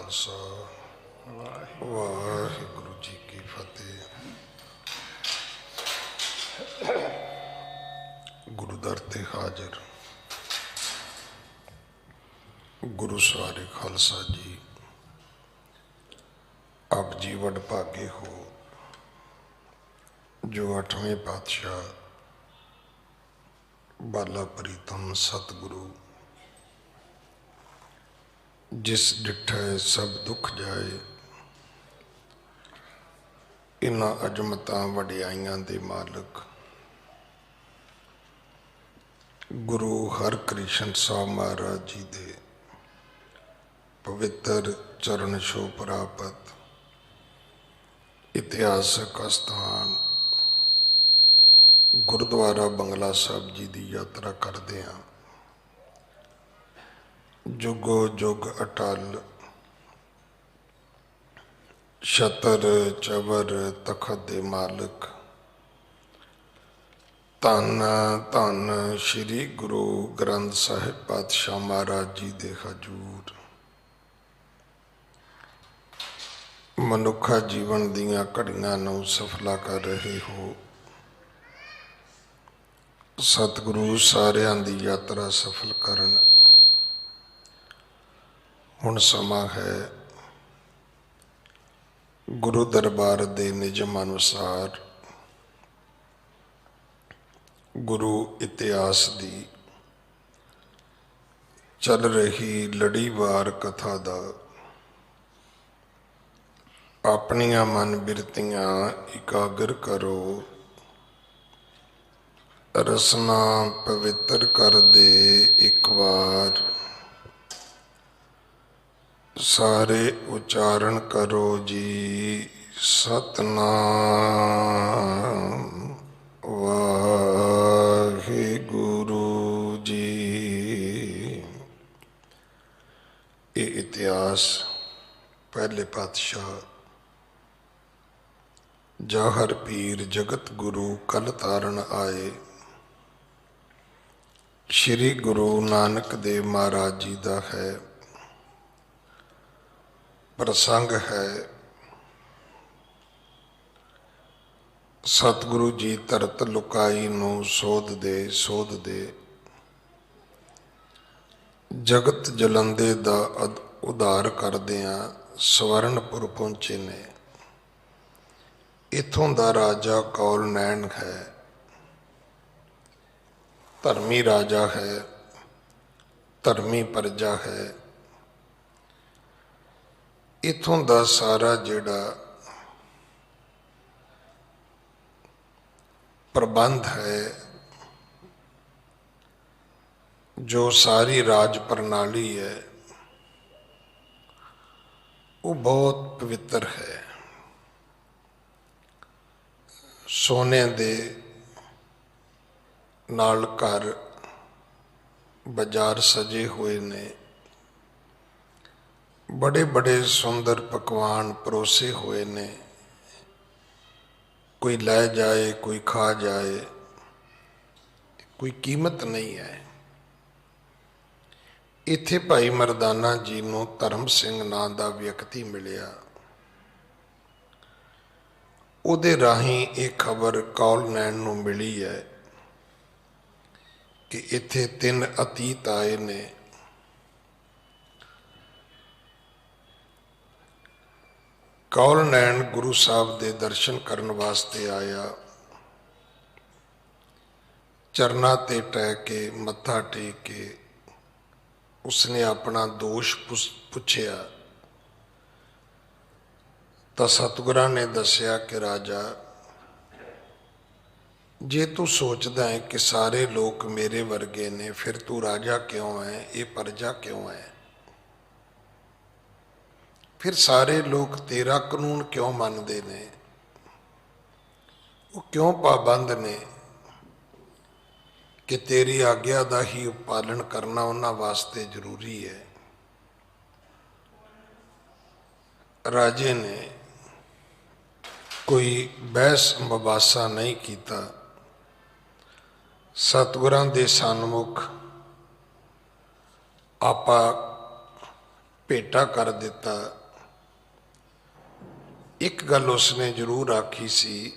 खालसा वाहिगुरु जी की फतेह। गुरु दर ते हाजिर गुरु सवारे खालसा जी, आप जी वड भागे हो जो 8वें पातशाह बाला प्रीतम सतगुरु जिस डिठै सब दुख जाए, इन्हां अजमतां वडियाइयां दे मालिक गुरु हरकृष्ण साहब महाराज जी दे पवित्र चरण छो प्राप्त इतिहासक स्थान गुरुद्वारा बंगला साहब जी की यात्रा करते हैं। जुगो जुग अटल छतर चवर तखत दे मालिक धन धन श्री गुरु ग्रंथ साहिब पातशाह महाराज जी दे हजूर मनुखा जीवन दियां घड़ियां नूं सफला कर रहे हो। सतगुरु सारियां दी यात्रा सफल करन। हुण समा है गुरु दरबार दे निजम अनुसार गुरु इतिहास दी चल रही लड़ीवार कथा दा अपनियां मन बिरतियां इकागर करो, रसना पवित्र कर दे एक बार, सारे उच्चारण करो जी सतनाम वाहिगुरु जी। ये इतिहास पहले पातशाह जाहर पीर जगत गुरु कल तारण आए श्री गुरु नानक देव महाराज जी का है। प्रसंग है सतगुरु जी धरत लुकाई नू सोध दे जगत जलंदे दा उधार करदियां सवरणपुर पहुंचे ने। इथों दा राजा कौल नैन है, धर्मी राजा है, धर्मी प्रजा है। इथों दा सारा जिहड़ा प्रबंध है, जो सारी राज प्रणाली है, वो बहुत पवित्र है। सोने दे नाल घर बाजार सजे हुए ने, बड़े बड़े सुंदर पकवान परोसे हुए ने। कोई लै जाए कोई खा जाए, कोई कीमत नहीं है। इत्थे भाई मरदाना जी नूं धर्म सिंह नां दा व्यक्ति मिलिया। उहदे राही ये खबर कौल नैन नूं मिली है कि इत्थे 3 अतीत आए ने। कौल नैन गुरु साहब दे दर्शन करन वास्ते आया। चरना ते टह के मत्था टेक के उसने अपना दोष पुछया तो सतगुरां ने दसिया कि राजा, जे तू सोचदा है कि सारे लोग मेरे वर्गे ने, फिर तू राजा क्यों है, ये प्रजा क्यों है? फिर सारे लोग तेरा कानून क्यों मानते ने, वो क्यों पाबंद ने कि तेरी आग्या का ही पालन करना उन्हां वास्ते जरूरी है। राजे ने कोई बहस मुबासा नहीं किया। सतगुरां दे सन्मुख आपा ਭੇਟਾ ਕਰ ਦਿੱਤਾ। ਇੱਕ ਗੱਲ ਉਸਨੇ ਜ਼ਰੂਰ ਆਖੀ ਸੀ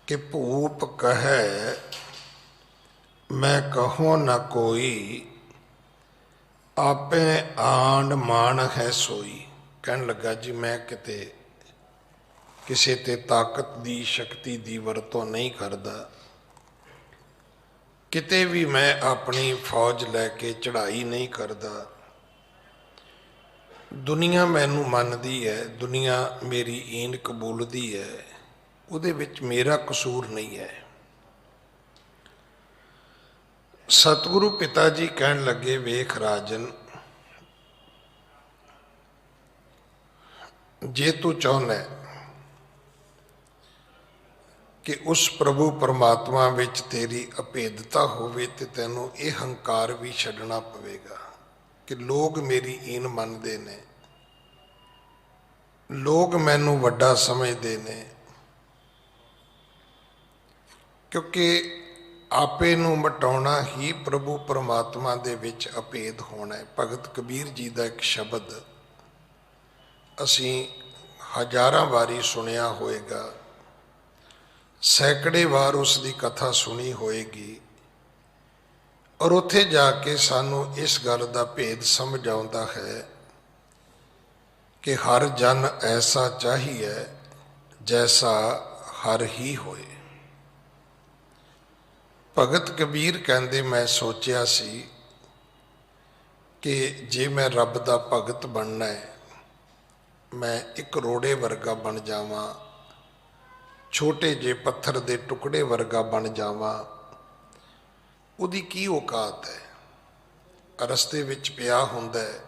ਕਿ ਭੂਪ ਕਹੈ ਮੈਂ ਕਹੋ ਨਾ ਕੋਈ, ਆਪੇ ਆਂਡ ਮਾਣ ਹੈ ਸੋਈ। ਕਹਿਣ ਲੱਗਾ ਜੀ ਮੈਂ ਕਿਤੇ ਕਿਸੇ ਤੇ ਤਾਕਤ ਦੀ ਸ਼ਕਤੀ ਦੀ ਵਰਤੋਂ ਨਹੀਂ ਕਰਦਾ, ਕਿਤੇ ਵੀ ਮੈਂ ਆਪਣੀ ਫੌਜ ਲੈ ਕੇ ਚੜ੍ਹਾਈ ਨਹੀਂ ਕਰਦਾ। ਦੁਨੀਆ ਮੈਨੂੰ ਮੰਨਦੀ ਹੈ, ਦੁਨੀਆ ਮੇਰੀ ਈਨ ਕਬੂਲਦੀ ਹੈ, ਉਹਦੇ ਵਿੱਚ ਮੇਰਾ ਕਸੂਰ ਨਹੀਂ ਹੈ। ਸਤਿਗੁਰੂ ਪਿਤਾ ਜੀ ਕਹਿਣ ਲੱਗੇ ਵੇਖ ਰਾਜਨ, ਜੇ ਤੂੰ ਚਾਹੁੰਦਾ ਕਿ ਉਸ ਪ੍ਰਭੂ ਪਰਮਾਤਮਾ ਵਿੱਚ ਤੇਰੀ ਅਭੇਦਤਾ ਹੋਵੇ ਤੇ ਤੈਨੂੰ ਇਹ ਹੰਕਾਰ ਵੀ ਛੱਡਣਾ ਪਵੇਗਾ ਕਿ ਲੋਕ ਮੇਰੀ ਈਨ ਮੰਨਦੇ ਨੇ, ਲੋਕ ਮੈਨੂੰ ਵੱਡਾ ਸਮਝਦੇ ਨੇ, ਕਿਉਂਕਿ ਆਪੇ ਨੂੰ ਮਟਾਉਣਾ ਹੀ ਪ੍ਰਭੂ ਪਰਮਾਤਮਾ ਦੇ ਵਿੱਚ ਅਭੇਦ ਹੋਣਾ ਹੈ। ਭਗਤ ਕਬੀਰ ਜੀ ਦਾ ਇੱਕ ਸ਼ਬਦ ਅਸੀਂ ਹਜ਼ਾਰਾਂ ਵਾਰੀ ਸੁਣਿਆ ਹੋਏਗਾ, ਸੈਂਕੜੇ ਵਾਰ ਉਸ ਦੀ ਕਥਾ ਸੁਣੀ ਹੋਏਗੀ, ਔਰ ਉੱਥੇ ਜਾ ਕੇ ਸਾਨੂੰ ਇਸ ਗੱਲ ਦਾ ਭੇਦ ਸਮਝ ਆਉਂਦਾ ਹੈ ਕਿ ਹਰ ਜਨ ਐਸਾ ਚਾਹੀਏ ਜੈਸਾ ਹਰ ਹੀ ਹੋਏ। ਭਗਤ ਕਬੀਰ ਕਹਿੰਦੇ ਮੈਂ ਸੋਚਿਆ ਸੀ ਕਿ ਜੇ ਮੈਂ ਰੱਬ ਦਾ ਭਗਤ ਬਣਨਾ ਹੈ, ਮੈਂ ਇੱਕ ਰੋੜੇ ਵਰਗਾ ਬਣ ਜਾਵਾਂ, ਛੋਟੇ ਜਿਹੇ ਪੱਥਰ ਦੇ ਟੁਕੜੇ ਵਰਗਾ ਬਣ ਜਾਵਾਂ। ਉਹਦੀ ਕੀ ਔਕਾਤ ਹੈ? ਰਸਤੇ ਵਿੱਚ ਪਿਆ ਹੁੰਦਾ ਹੈ,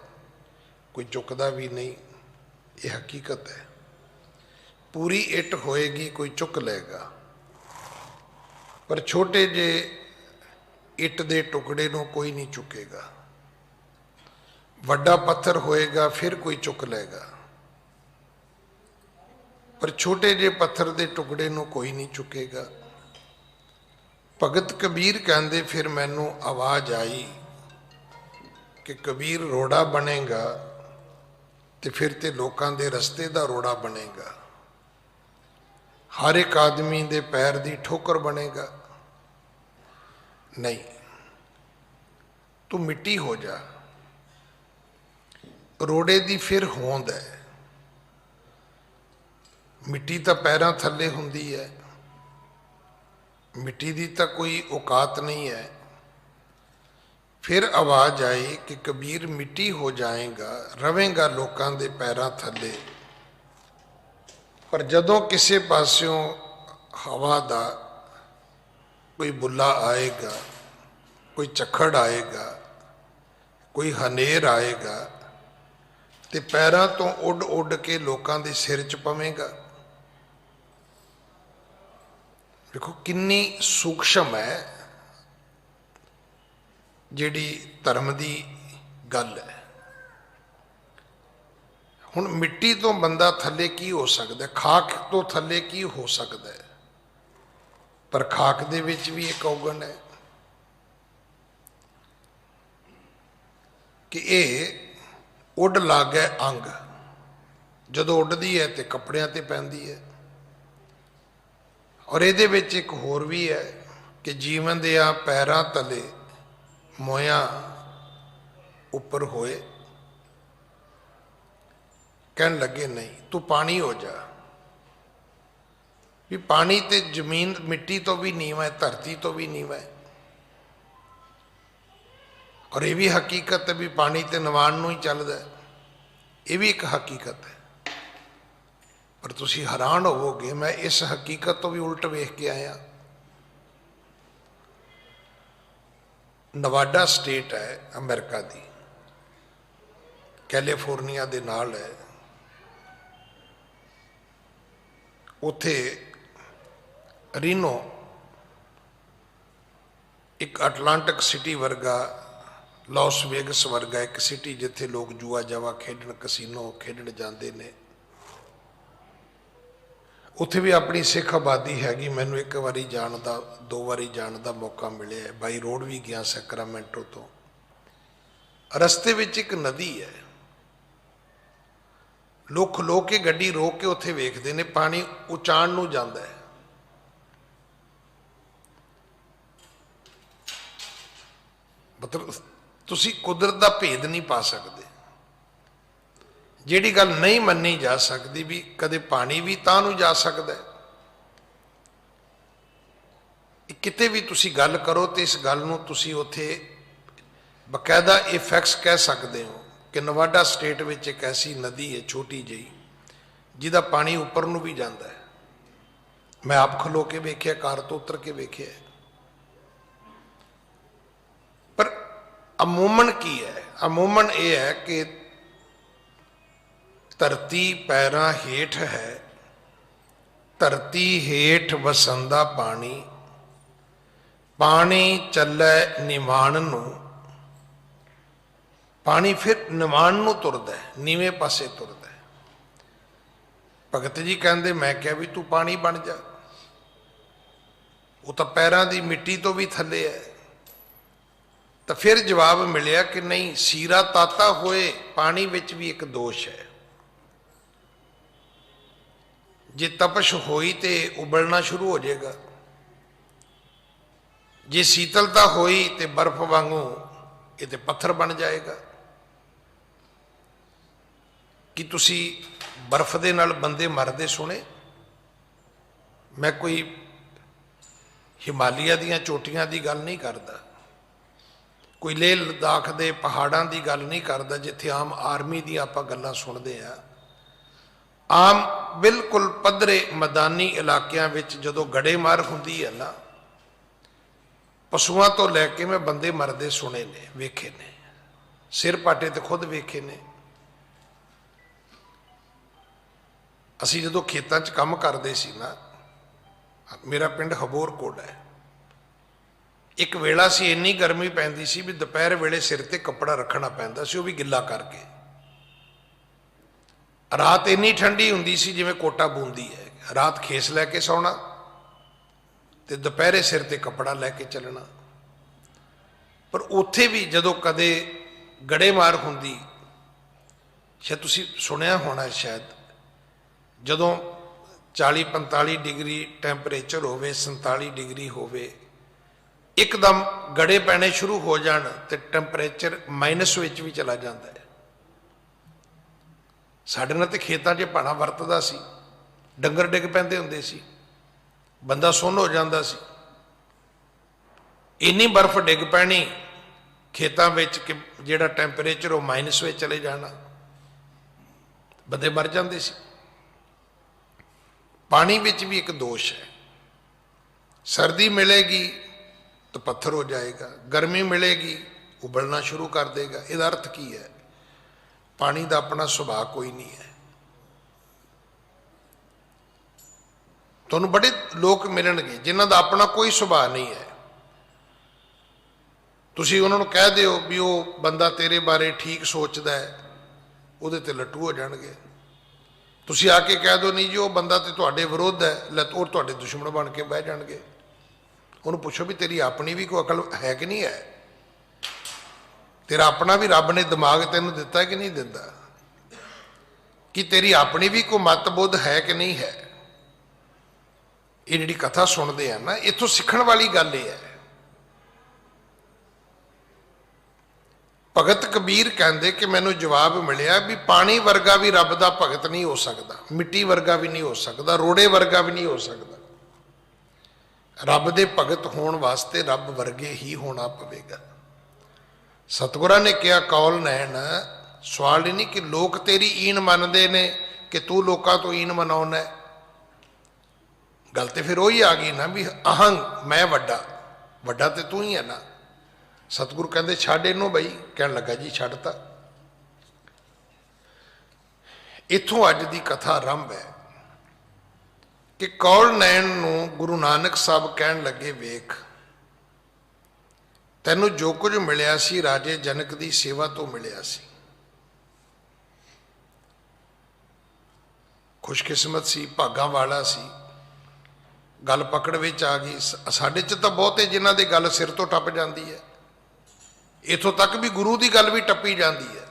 ਕੋਈ ਚੁੱਕਦਾ ਵੀ ਨਹੀਂ, ਇਹ ਹਕੀਕਤ ਹੈ। ਪੂਰੀ ਇੱਟ ਹੋਏਗੀ ਕੋਈ ਚੁੱਕ ਲਏਗਾ, ਪਰ ਛੋਟੇ ਜਿਹੇ ਇੱਟ ਦੇ ਟੁਕੜੇ ਨੂੰ ਕੋਈ ਨਹੀਂ ਚੁੱਕੇਗਾ। ਵੱਡਾ ਪੱਥਰ ਹੋਏਗਾ ਫਿਰ ਕੋਈ ਚੁੱਕ ਲਏਗਾ, ਪਰ ਛੋਟੇ ਜਿਹੇ ਪੱਥਰ ਦੇ ਟੁਕੜੇ ਨੂੰ ਕੋਈ ਨਹੀਂ ਚੁੱਕੇਗਾ। ਭਗਤ ਕਬੀਰ ਕਹਿੰਦੇ ਫਿਰ ਮੈਨੂੰ ਆਵਾਜ਼ ਆਈ ਕਿ ਕਬੀਰ ਰੋੜਾ ਬਣੇਗਾ ਤੇ ਫਿਰ ਤੇ ਲੋਕਾਂ ਦੇ ਰਸਤੇ ਦਾ ਰੋੜਾ ਬਣੇਗਾ, ਹਰ ਇੱਕ ਆਦਮੀ ਦੇ ਪੈਰ ਦੀ ਠੋਕਰ ਬਣੇਗਾ। ਨਹੀਂ, ਤੂੰ ਮਿੱਟੀ ਹੋ ਜਾ। ਰੋੜੇ ਦੀ ਫਿਰ ਹੋਂਦ ਹੈ, ਮਿੱਟੀ ਤਾਂ ਪੈਰਾਂ ਥੱਲੇ ਹੁੰਦੀ ਹੈ, ਮਿੱਟੀ ਦੀ ਤਾਂ ਕੋਈ ਔਕਾਤ ਨਹੀਂ ਹੈ। ਫਿਰ ਆਵਾਜ਼ ਆਈ ਕਿ ਕਬੀਰ ਮਿੱਟੀ ਹੋ ਜਾਏਗਾ, ਰਵੇਂਗਾ ਲੋਕਾਂ ਦੇ ਪੈਰਾਂ ਥੱਲੇ, ਪਰ ਜਦੋਂ ਕਿਸੇ ਪਾਸਿਓਂ ਹਵਾ ਦਾ ਕੋਈ ਬੁੱਲਾ ਆਏਗਾ, ਕੋਈ ਝੱਖੜ ਆਏਗਾ, ਕੋਈ ਹਨੇਰ ਆਏਗਾ ਤੇ ਪੈਰਾਂ ਤੋਂ ਉੱਡ ਉੱਡ ਕੇ ਲੋਕਾਂ ਦੇ ਸਿਰ 'ਚ ਪਵੇਂਗਾ। ਦੇਖੋ ਕਿੰਨੀ ਸੂਖਸ਼ਮ ਹੈ ਜਿਹੜੀ ਧਰਮ ਦੀ ਗੱਲ ਹੈ। ਹੁਣ ਮਿੱਟੀ ਤੋਂ ਬੰਦਾ ਥੱਲੇ ਕੀ ਹੋ ਸਕਦਾ? ਖਾਕ ਤੋਂ ਥੱਲੇ ਕੀ ਹੋ ਸਕਦਾ ਹੈ? ਪਰ ਖਾਕ ਦੇ ਵਿੱਚ ਵੀ ਇੱਕ ਔਗਣ ਹੈ ਕਿ ਇਹ ਉੱਡ ਲੱਗ ਹੈ ਅੰਗ, ਜਦੋਂ ਉੱਡਦੀ ਹੈ ਤੇ ਕੱਪੜਿਆਂ ਤੇ ਪੈਂਦੀ ਹੈ। ਔਰ ਇਹਦੇ ਵਿੱਚ ਇੱਕ ਹੋਰ ਵੀ ਹੈ ਕਿ ਜੀਵਨ ਦੇ ਆ ਪੈਰਾਂ ਤਲੇ ਮੋਇਆਂ ਉੱਪਰ ਹੋਏ। ਕਹਿਣ ਲੱਗੇ ਨਹੀਂ, ਤੂੰ ਪਾਣੀ ਹੋ ਜਾ। ਵੀ ਪਾਣੀ ਤੇ ਜ਼ਮੀਨ ਮਿੱਟੀ ਤੋਂ ਵੀ ਨੀਵਾਂ ਹੈ, ਧਰਤੀ ਤੋਂ ਵੀ ਨੀਵਾਂ ਹੈ। ਔਰ ਇਹ ਵੀ ਹਕੀਕਤ ਹੈ ਵੀ ਪਾਣੀ ਤੇ ਨਵਾਣ ਨੂੰ ਹੀ ਚੱਲਦਾ ਹੈ, ਇਹ ਵੀ ਇੱਕ ਹਕੀਕਤ ਹੈ। ਪਰ ਤੁਸੀਂ ਹੈਰਾਨ ਹੋਵੋਗੇ, ਮੈਂ ਇਸ ਹਕੀਕਤ ਤੋਂ ਵੀ ਉਲਟ ਵੇਖ ਕੇ ਆਇਆ। ਨਵਾਡਾ ਸਟੇਟ ਹੈ ਅਮਰੀਕਾ ਦੀ, ਕੈਲੀਫੋਰਨੀਆ ਦੇ ਨਾਲ ਹੈ। ਉੱਥੇ ਰੀਨੋ ਇੱਕ ਅਟਲਾਂਟਿਕ ਸਿਟੀ ਵਰਗਾ, ਲਾਸ ਵੇਗਸ ਵਰਗਾ ਇੱਕ ਸਿਟੀ ਜਿੱਥੇ ਲੋਕ ਜੂਆ ਜਾਵਾ ਖੇਡਣ, ਕਸੀਨੋ ਖੇਡਣ ਜਾਂਦੇ ਨੇ। ਉੱਥੇ ਵੀ ਆਪਣੀ ਸਿੱਖ ਆਬਾਦੀ ਹੈਗੀ। ਮੈਨੂੰ ਇੱਕ ਵਾਰੀ ਜਾਣ ਦਾ, 2 ਵਾਰੀ ਜਾਣ ਦਾ ਮੌਕਾ ਮਿਲਿਆ, ਬਾਈ ਰੋਡ ਵੀ ਗਿਆ ਸੈਕਰਾਮੈਂਟੋ ਤੋਂ। रस्ते विच एक नदी है, लोग खलो के गड्डी रोक के उत्थे वेखते ने, पानी उचाण नूं जांदा है। मतलब तुसी कुदरत दा भेद नहीं पा सकते। जिहड़ी गल नहीं मन्नी जा सकती भी कदे पानी भी तां नूं जा सकदा है। किते भी तुसी गल करो तो इस गल नूं तुसी उत्थे बकायदा ये फैक्ट्स कह सकते हो कि नवाडा स्टेट विच एक ऐसी नदी है छोटी जी जिहदा पानी उपर नूं भी जाता है। मैं आप खलो के वेख्या, कार तो उतर के वेख्या। पर अमूमन की है, अमूमन ये है कि धरती पैरां हेठ है, धरती हेठ वसंदा पानी, पानी चलै निवाण नूं, पानी फिर निवाण नूं तुरदा है, नीवें पासे तुरदा है। भगत जी कहंदे मैं क्या भी तू पानी बन जा, वो तो पैरां दी मिट्टी तो भी थले है। तो फिर जवाब मिलिया कि नहीं, सीरा ताता होए पानी विच भी एक दोष है। जे तपश होई तो उबलना शुरू हो जाएगा, जे शीतलता होई तो बर्फ वांगू ये तो पत्थर बन जाएगा। कि तुसी बर्फ दे नाल बंदे मरदे सुने? मैं कोई हिमालय दीयां चोटियां दी गल नहीं करदा, कोई लेह लद्दाख दे पहाड़ां दी गल नहीं करदा जिथे आम आर्मी दी आपां गल्लां सुनदे आ। आम बिल्कुल पद्धरे मैदानी इलाकियां विच जदों गड़ेमार हुंदी है ना, पशुआं तो लैके मैं बंदे मरदे सुने ने, वेखे ने, सिर पाटे तो खुद वेखे ने। असी जदों खेतां च काम करदे सी ना, मेरा पिंड हबोरकोट है, एक वेला सी इन्नी गर्मी पैंदी सी भी दोपहर वेले सिर ते कपड़ा रखना पैंदा सी, वो भी गिला करके। रात इन्नी ठंडी हुंदी सी जिवें कोटा बूंदी है, रात खेस लैके सौना ते दोपहरे सिर ते कपड़ा लैके चलना। पर उत्थे भी जदों कदे गड़ेमार हुंदी, शायद तुसीं सुनिया होना शायद, जदों 40-45 डिग्री टैंपरेचर होवे, 47 डिग्री होवे, एकदम गड़े पैने शुरू हो जान तो टैंपरेचर माइनस विच भी चला जाता है। साडे नाल ते खेतां 'च भाणा वरतदा सी, डंगर डिग पैंदे हुंदे सी, बंदा सुन्न हो जाता सी। इन्नी बर्फ डिग पैनी खेतां विच कि जिहड़ा टैंपरेचर वो माइनस में चले जाना, बंदे मर जाते सी। पानी विच भी एक दोष है, सर्दी मिलेगी तो पत्थर हो जाएगा, गर्मी मिलेगी उबलना शुरू कर देगा। इसका अर्थ की है? पानी का अपना सुभाव कोई नहीं है। तुहानू बड़े लोग मिलणगे जिन्हां दा अपना कोई सुभाव नहीं है। तुसीं उन्हां नूं कह दिओ भी वो बंदा तेरे बारे ठीक सोचदा है, उहदे ते लट्टू हो जाणगे। तुसीं आके कह दो नहीं जी वो बंदा तो तुहाडे विरोध है, लै और तुहाडे दुश्मन बन के बह जाणगे। उन्होंने पूछो भी तेरी अपनी भी कोई अकल है कि नहीं है, तेरा अपना भी रब ने दिमाग तेनों दिता है कि नहीं दिता, कि तेरी अपनी भी कोई मतबुद्ध है कि नहीं है। ये जी कथा सुनते हैं ना, इतों सीखण वाली गल ये है। भगत कबीर कहते कि मैनू जवाब मिलिया भी पानी वर्गा भी रब का भगत नहीं हो सकता, मिट्टी वर्गा भी नहीं हो सकता, रोड़े वर्गा भी नहीं हो सकता। रब दे भगत होने वास्ते रब वर्गे ही होना पवेगा। सतगुरां ने कहा कौल नैन, सवाल ही नहीं कि लोग तेरी ईन मनते ने कि तू लोगों तो ईन मनाउना है। गल तो फिर वही आ गई ना भी अहंग मैं वड्डा, वड्डा तो तू ही है ना। सतगुरु कहते छड्ड इनू बई, कहन लगा जी छड्डता। इथों अज की कथा आरंभ है कि कौल नैन नूं गुरु नानक साहब कहन लगे वेख तैनू जो कुछ मिलिया सी राजे जनक की सेवा तो मिलिया सी, खुशकिस्मत सी, भागां वाला सी, गल पकड़ विच आ गई। साडे च तां बहुते जिन्हां दी गल सिर तो टप जाती है। इथों तक भी गुरु की गल भी टप्पी जाती है।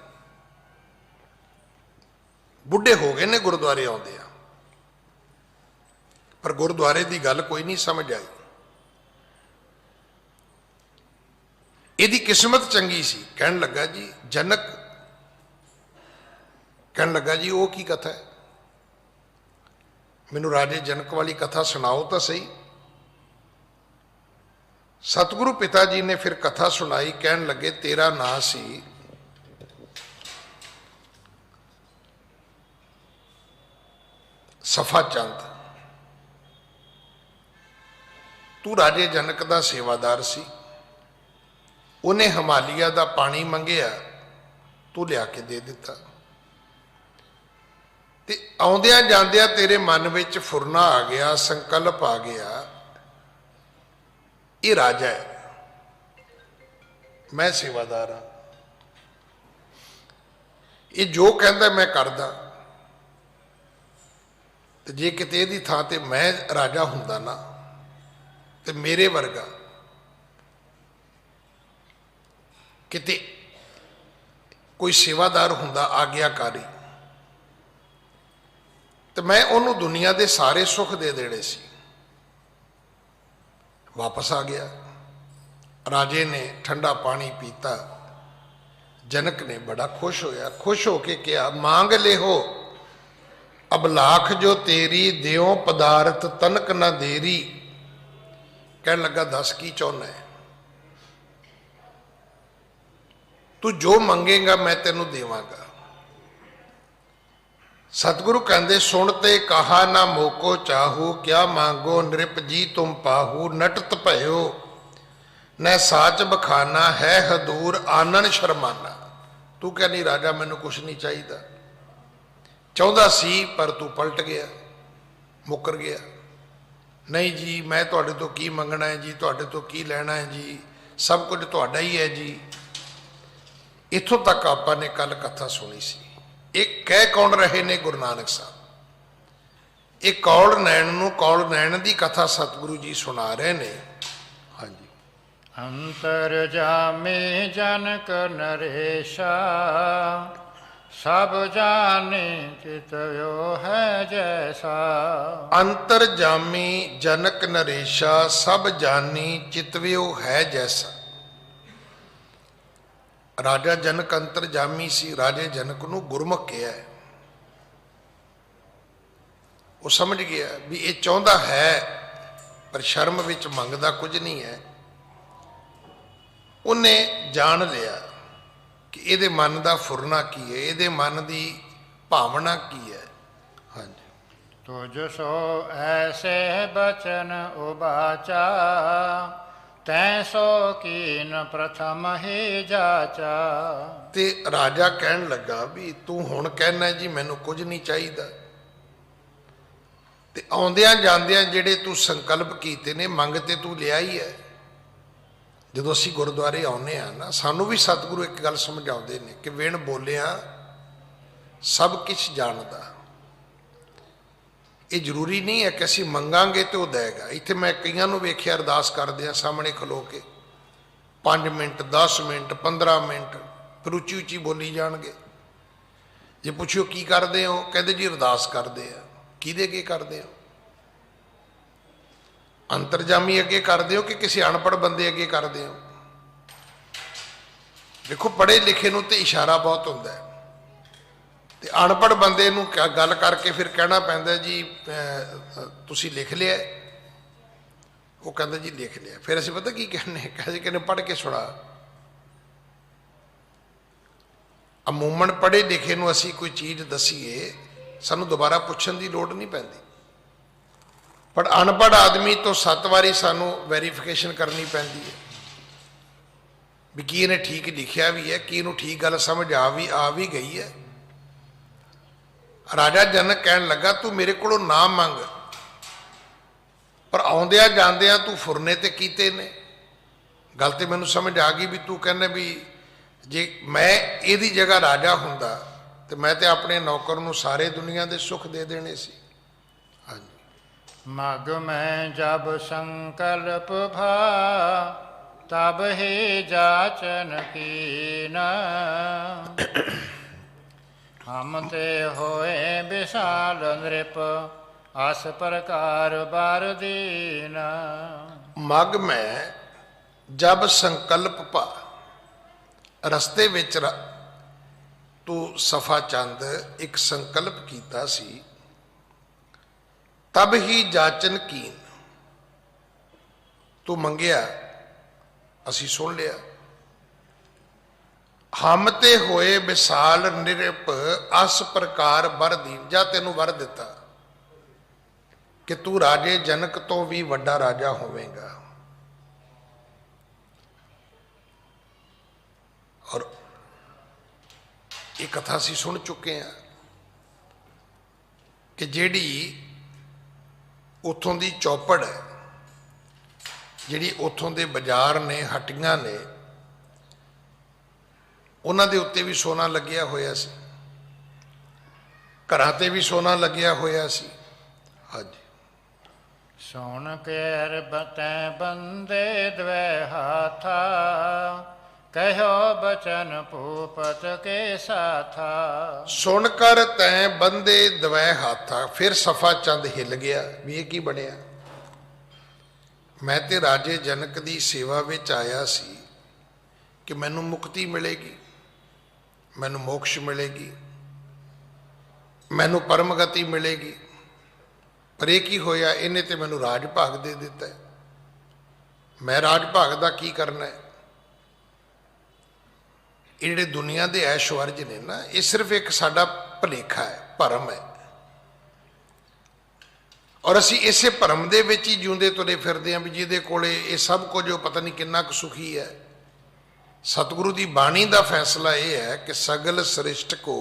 बुढ़े हो गए ने गुरुद्वारे आउंदे आ, पर गुरुद्वारे की गल कोई नहीं समझ आई। इहदी किस्मत चंगी सी। कहन लगा जी जनक, कहन लगा जी वो की कथा है, मैनू राजे जनक वाली कथा सुनाओ तो सही। सतगुरु पिता जी ने फिर कथा सुनाई। कहन लगे तेरा नाम सी सफा चंद, तू राजे जनक दा सेवादार सी। उन्हें हिमालिया दा पानी मंगिया, तू लिया के दे दिता। ते आउंदियां जांदियां तेरे मन विच फुरना आ गया, संकल्प आ गया, ये राजा है, मैं सेवादार हाँ, ये जो कहता मैं करदा। ते जे किते इहदी थां ते मैं राजा हुंदा ना, ते मेरे वर्गा किते कोई सेवादार हुंदा आग्याकारी, तो मैं उन्होंने दुनिया के सारे सुख दे देने सी। वापस आ गया। राजे ने ठंडा पानी पीता। जनक ने बड़ा खुश होया, खुश होके कहा मांग ले हो अब लाख जो तेरी, देओ पदार्थ तनक न देरी। कह लगा दस की चाहना है, तू जो मंगेगा मैं तेनू देवांगा। सतगुरु कहते सुनते कहा ना मोको चाहू, क्या मांगो नृप जी तुम पाहू। नटत भयो न साच बखाना, है हदूर आनन शर्माना। तू कह नहीं राजा मैनू कुछ नहीं चाहिए, चाहता सी पर तू पलट गया, मुकर गया। नहीं जी मैं तुहाडे तो की मंगना है जी, तुहाडे तो की लेना है जी, सब कुछ तुहाडा ही है जी। इथों तक आपां ने कल कथा सुनी सी। एक कह कौन रहे ने गुरु नानक साहब, एक कौल नैन नूं कौल नैन की कथा सतगुरु जी सुना रहे ने। हाँ जी। अंतर जामे जनक नरेशा, सब जाने चितयो है जैसा। अंतर जामी जनक नरेशा, सब जानी चितव्यो है जैसा। राजा जनक अंतर जामी सी। राजे जनक नूं गुरमुख कहा है, वो समझ गया भी ये चाहता है पर शर्म विच मंगदा कुछ नहीं है। उन्हें जान लिया कि ये मन का फुरना की है, ये मन की भावना की है। हाँ जी। तुझ सो ऐसे बचन उबाचा, तैसो कीन प्रथम ही जाचा। ते राजा कहन लगा भी तू हुण कहना जी मैनू कुछ नहीं चाहिए, ते आउंदियां जांदियां जिहड़े तू संकल्प कीते ने मंगते तू लिया ही है। जदों असीं गुरुद्वारे आउंदे आ ना, सानू भी सतगुरु एक गल समझाउंदे ने कि विण बोलिया सब कुछ जानदा। ये जरूरी नहीं है कि असीं मंगांगे तो देगा। इत्थे मैं कईयां नूं वेखिया अरदास करदिआं सामने खलो के 5 मिनट 10 मिनट 15 मिनट फिर उच्ची उच्ची बोली जाणगे। जे पुछियो की करदे हो, कहंदे जी अरदास करदे आ। किहदे अगे करदे हो? अंतरजामी अगे करदे हो कि किसी अनपढ़ बंदे अगे करदे हो? देखो पढ़े लिखे नूं ते इशारा बहुत हुंदा है, ते अनपढ़ बंदे नूं गल करके फिर कहना पैंदा जी तुसीं लिख लिया? वो कहता जी लिख लिया। फिर असीं पता की कहने, कहने पढ़ के सुना। अमूमन पढ़े लिखे नूं असीं कोई चीज़ दसीए सानूं दोबारा पुछण की लोड़ नहीं पैंदी, पर अनपढ़ आदमी तो 7 वारी सानूं वैरीफिकेशन करनी पैंदी है भी की इन्हें ठीक लिखिया भी है, कि इनू ठीक गल समझ आ भी गई है। राजा जनक कहन लगा तू मेरे को ना मंग, पर आउंदिया जांदिया तू फुरने ते कीते ने। गल तो मैनू समझ आ गई भी तू कहने भी जे मैं इहदी जगह राजा हुंदा तो मैं तो अपने नौकर नूं सारे दुनिया के सुख दे देने सी। हाँ जी। मग में जब संकल्प भा, तब ही जाचन कीन हम ते होए विशाल नृप अस प्रकार बार दीन। मग में जब संकल्प पा रस्ते विच तू सफा चंद एक संकल्प कीता सी, तब ही जाचन कीन तू मंगिया असी सुन लिया। हम ते होए विशाल निरप अस प्रकार वर दीन, जा तेनू वर दिता कि तू राजे जनक तो भी वड्डा राजा होवेगा। और ये कथा असी सुन चुके हैं कि जेड़ी उतों दी चौपड़ है, जिहड़ी उतों दे बाजार ने हट्टियां ने, उन्हां दे उत्ते भी सोना लग्या होया सी, घरां ते भी सोना लग्या होया सी। हाँ जी। सुन केर बतै बंदे द्वै हाथा कहो बचन भूपत के साथा। सुनकर तैं बंदे दवै हाथा, फिर सफा चंद हिल गया भी ये की बनिया। मैं ते राजे जनक दी सेवा विच आया सी कि मैनू मुक्ति मिलेगी, मैनू मोक्ष मिलेगी, मैनू परम गति मिलेगी। पर यह की होया, इन्हें तो मैनू राज भाग दे दिता है। मैं राज भाग का की करना है? ये जिहड़े दुनिया के ऐश्वर्य ने ना, ये सिर्फ एक साडा भुलेखा है, भरम है। और असी इसे भरम दे विच ही जिउंदे तुरे फिरदे हैं भी जिहदे कोले ये सब कुछ पता नहीं कितना कुछ सुखी है। सतगुरु की बाणी का फैसला यह है कि सगल सृष्ट को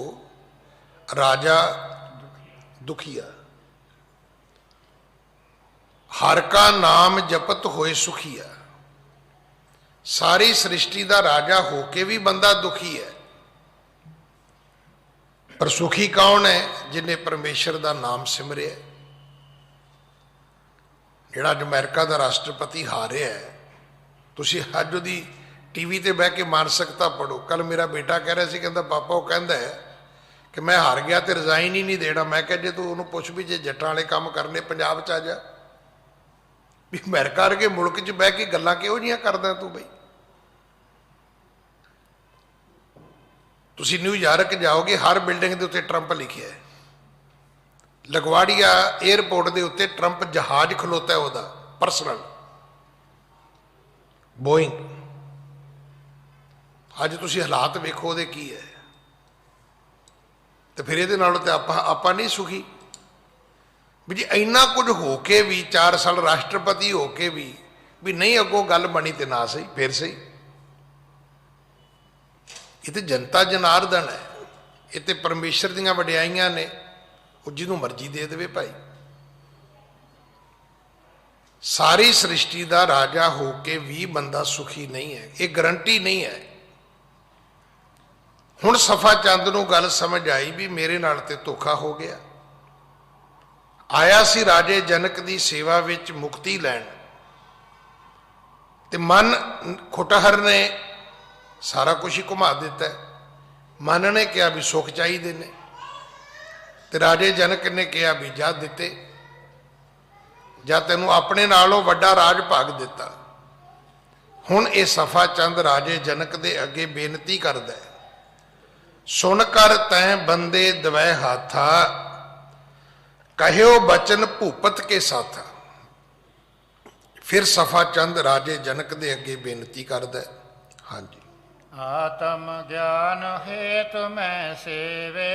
राजा दुखिया, हर का नाम जपत होए सुखिया। सारी सृष्टि का राजा होके भी बंदा दुखी है, पर सुखी कौन है? जिन्हें परमेश्वर का नाम सिमरिया। जिहड़ा अज अमेरिका का राष्ट्रपति हारिया है, तुसीं अज उहदी टीवी ते बह के मानसिकता पढ़ो। कल मेरा बेटा कह रहा सी, कहता पापा वो कहता है कि मैं हार गया तो रिजाइन ही नहीं देना। मैं कहा जे तू उन्होंने पुछ भी जे जट्टां वाले काम करने पंजाब च आ जा, भी अमेरिका वर्गे मुल्क च बह के गल्लां किहो जिहियां करदा तू बई। तुसीं न्यूयॉर्क जाओगे, हर बिल्डिंग के उत्ते ट्रंप लिखिया है। लगवाड़िया एयरपोर्ट के उत्ते ट्रंप जहाज खलोता है, वह पर्सनल बोइंग। अज तुसीं हालात वेखो उहदे की है, तो फिर ये नालों तो आपां नहीं सुखी भी जी। इन्ना कुछ होके भी 4 साल राष्ट्रपति होके भी नहीं अगों गल बनी तो ना सही, फिर सही। ये तो जनता जनार्दन है, ये तो परमेश्वर दीयां वडियाइयां ने, वो जिन्हों मर्जी दे देवे भाई। सारी सृष्टि का राजा होके भी बंदा सुखी नहीं है, ये गारंटी नहीं है। हुण सफा चंद नूं गल समझ आई भी मेरे नाल ते धोखा हो गया। आया सी राजे जनक दी सेवा विच मुक्ति लैण, ते मन खुटहर ने सारा कुछ ही घुमा दिता है। मन ने कहा भी सुख चाहिए ने, ते राजे जनक ने कहा भी जा दिते, जा तेनू अपने नालों वड्डा राज भाग दिता। हुण ये सफा चंद राजे जनक दे अगे बेनती करदा है, सुन कर तैं बंदे दवै हाथा कहो बचन भूपत के साथा। फिर सफा चंद राजे जनक दे अगे बेनती करदा है। हाँ जी। आत्म ज्ञान हेतु मैं सेवे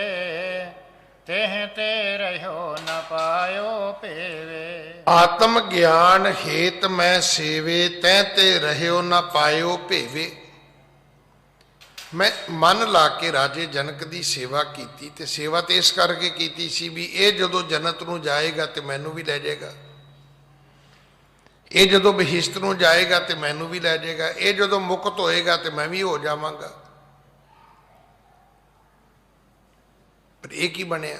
तेह ते रहो न पायो पेवे। आत्म ज्ञान हेत मैं सेवे तैं ते रहो न पायो भेवे। मैं मन ला के राजे जनक की सेवा की, ते सेवा तो इस करके की सी भी ये जदों जन्नत नूं जाएगा तो मैनू भी लै जाएगा, ये जदों बहिश्त नूं जाएगा तो मैनू भी लै जाएगा, ये जदों मुक्त होएगा तो मैं भी हो जावांगा। पर यह की बनिया?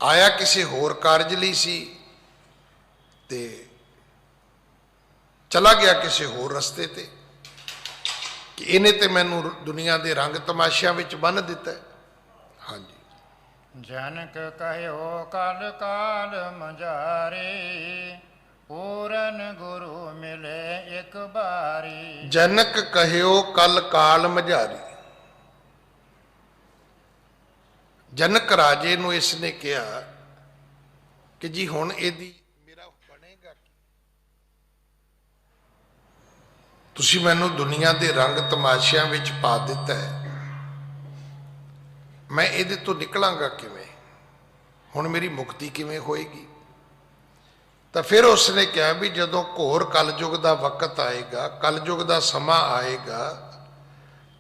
आया किसी होर कारज लई सी ते चला गया किसी होर रस्ते ते कि इन्हें ते मैनू दुनिया के रंग तमाशियां विच बन दिता है। हाँ जी। जनक कहो कल काल मझारे, पूरन गुरु मिले एक बारी। जनक कहो कल काल मझारी। जनक राजे नूं इसने कहा कि जी हुण इहदी मेरा बनेगा की, तुसीं मैनूं दुनिया के रंग तमाशियां विच पा दिता है, मैं इहदे तो निकलांगा किवें, हुण मेरी मुक्ति किवें होएगी। तो फिर उसने कहा भी जदों घोर कलयुग का वक्त आएगा, कलयुग का समा आएगा,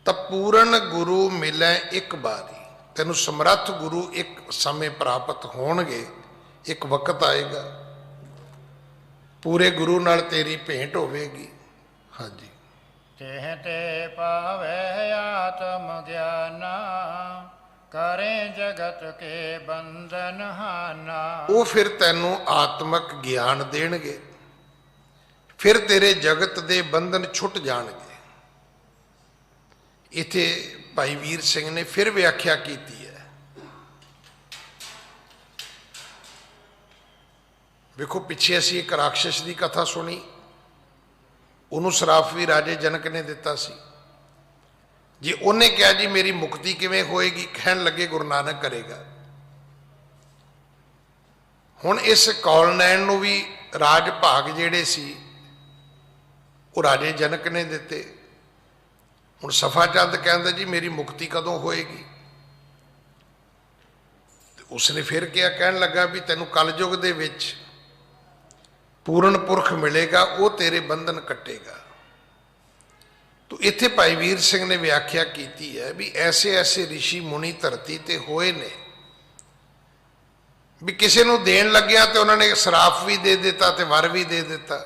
तब पूर्ण गुरु मिले एक बारी। तेनू समर्थ गुरु एक समय प्राप्त होणगे, एक वक्त आएगा, पूरे गुरु नाल तेरी भेंट होवेगी। हाँ जी। तेह ते पावे आत्म ज्ञाना, करें जगत के बंधन हाना। वो फिर तेनू आत्मक ज्ञान देणगे, फिर तेरे जगत के बंधन छुट जाणगे। इत्थे भाई वीर सिंह ने फिर व्याख्या की है। देखो पिछे असी एक राक्षस की कथा सुनी, उन्होंने श्राप भी राजे जनक ने दिता सी। जी उन्हें कहा जी मेरी मुक्ति किवें होएगी, कहन लगे गुरु नानक करेगा। हुण इस कौल नैन नूं भी राज भाग जिहड़े सी वो राजे जनक ने दिते। हुण सफा चंद कहंदा जी मेरी मुक्ति कदों होएगी। उसने फिर क्या कहन लगा भी तेनू कलयुग दे विच पूर्ण पुरख मिलेगा, वो तेरे बंधन कटेगा। तो इत्थे भाई वीर सिंह ने व्याख्या की है भी ऐसे ऐसे ऋषि मुनि धरती ते होए ने भी किसी नूं देण लग्या तो उन्होंने श्राप भी दे दिता ते वर भी दे दिता,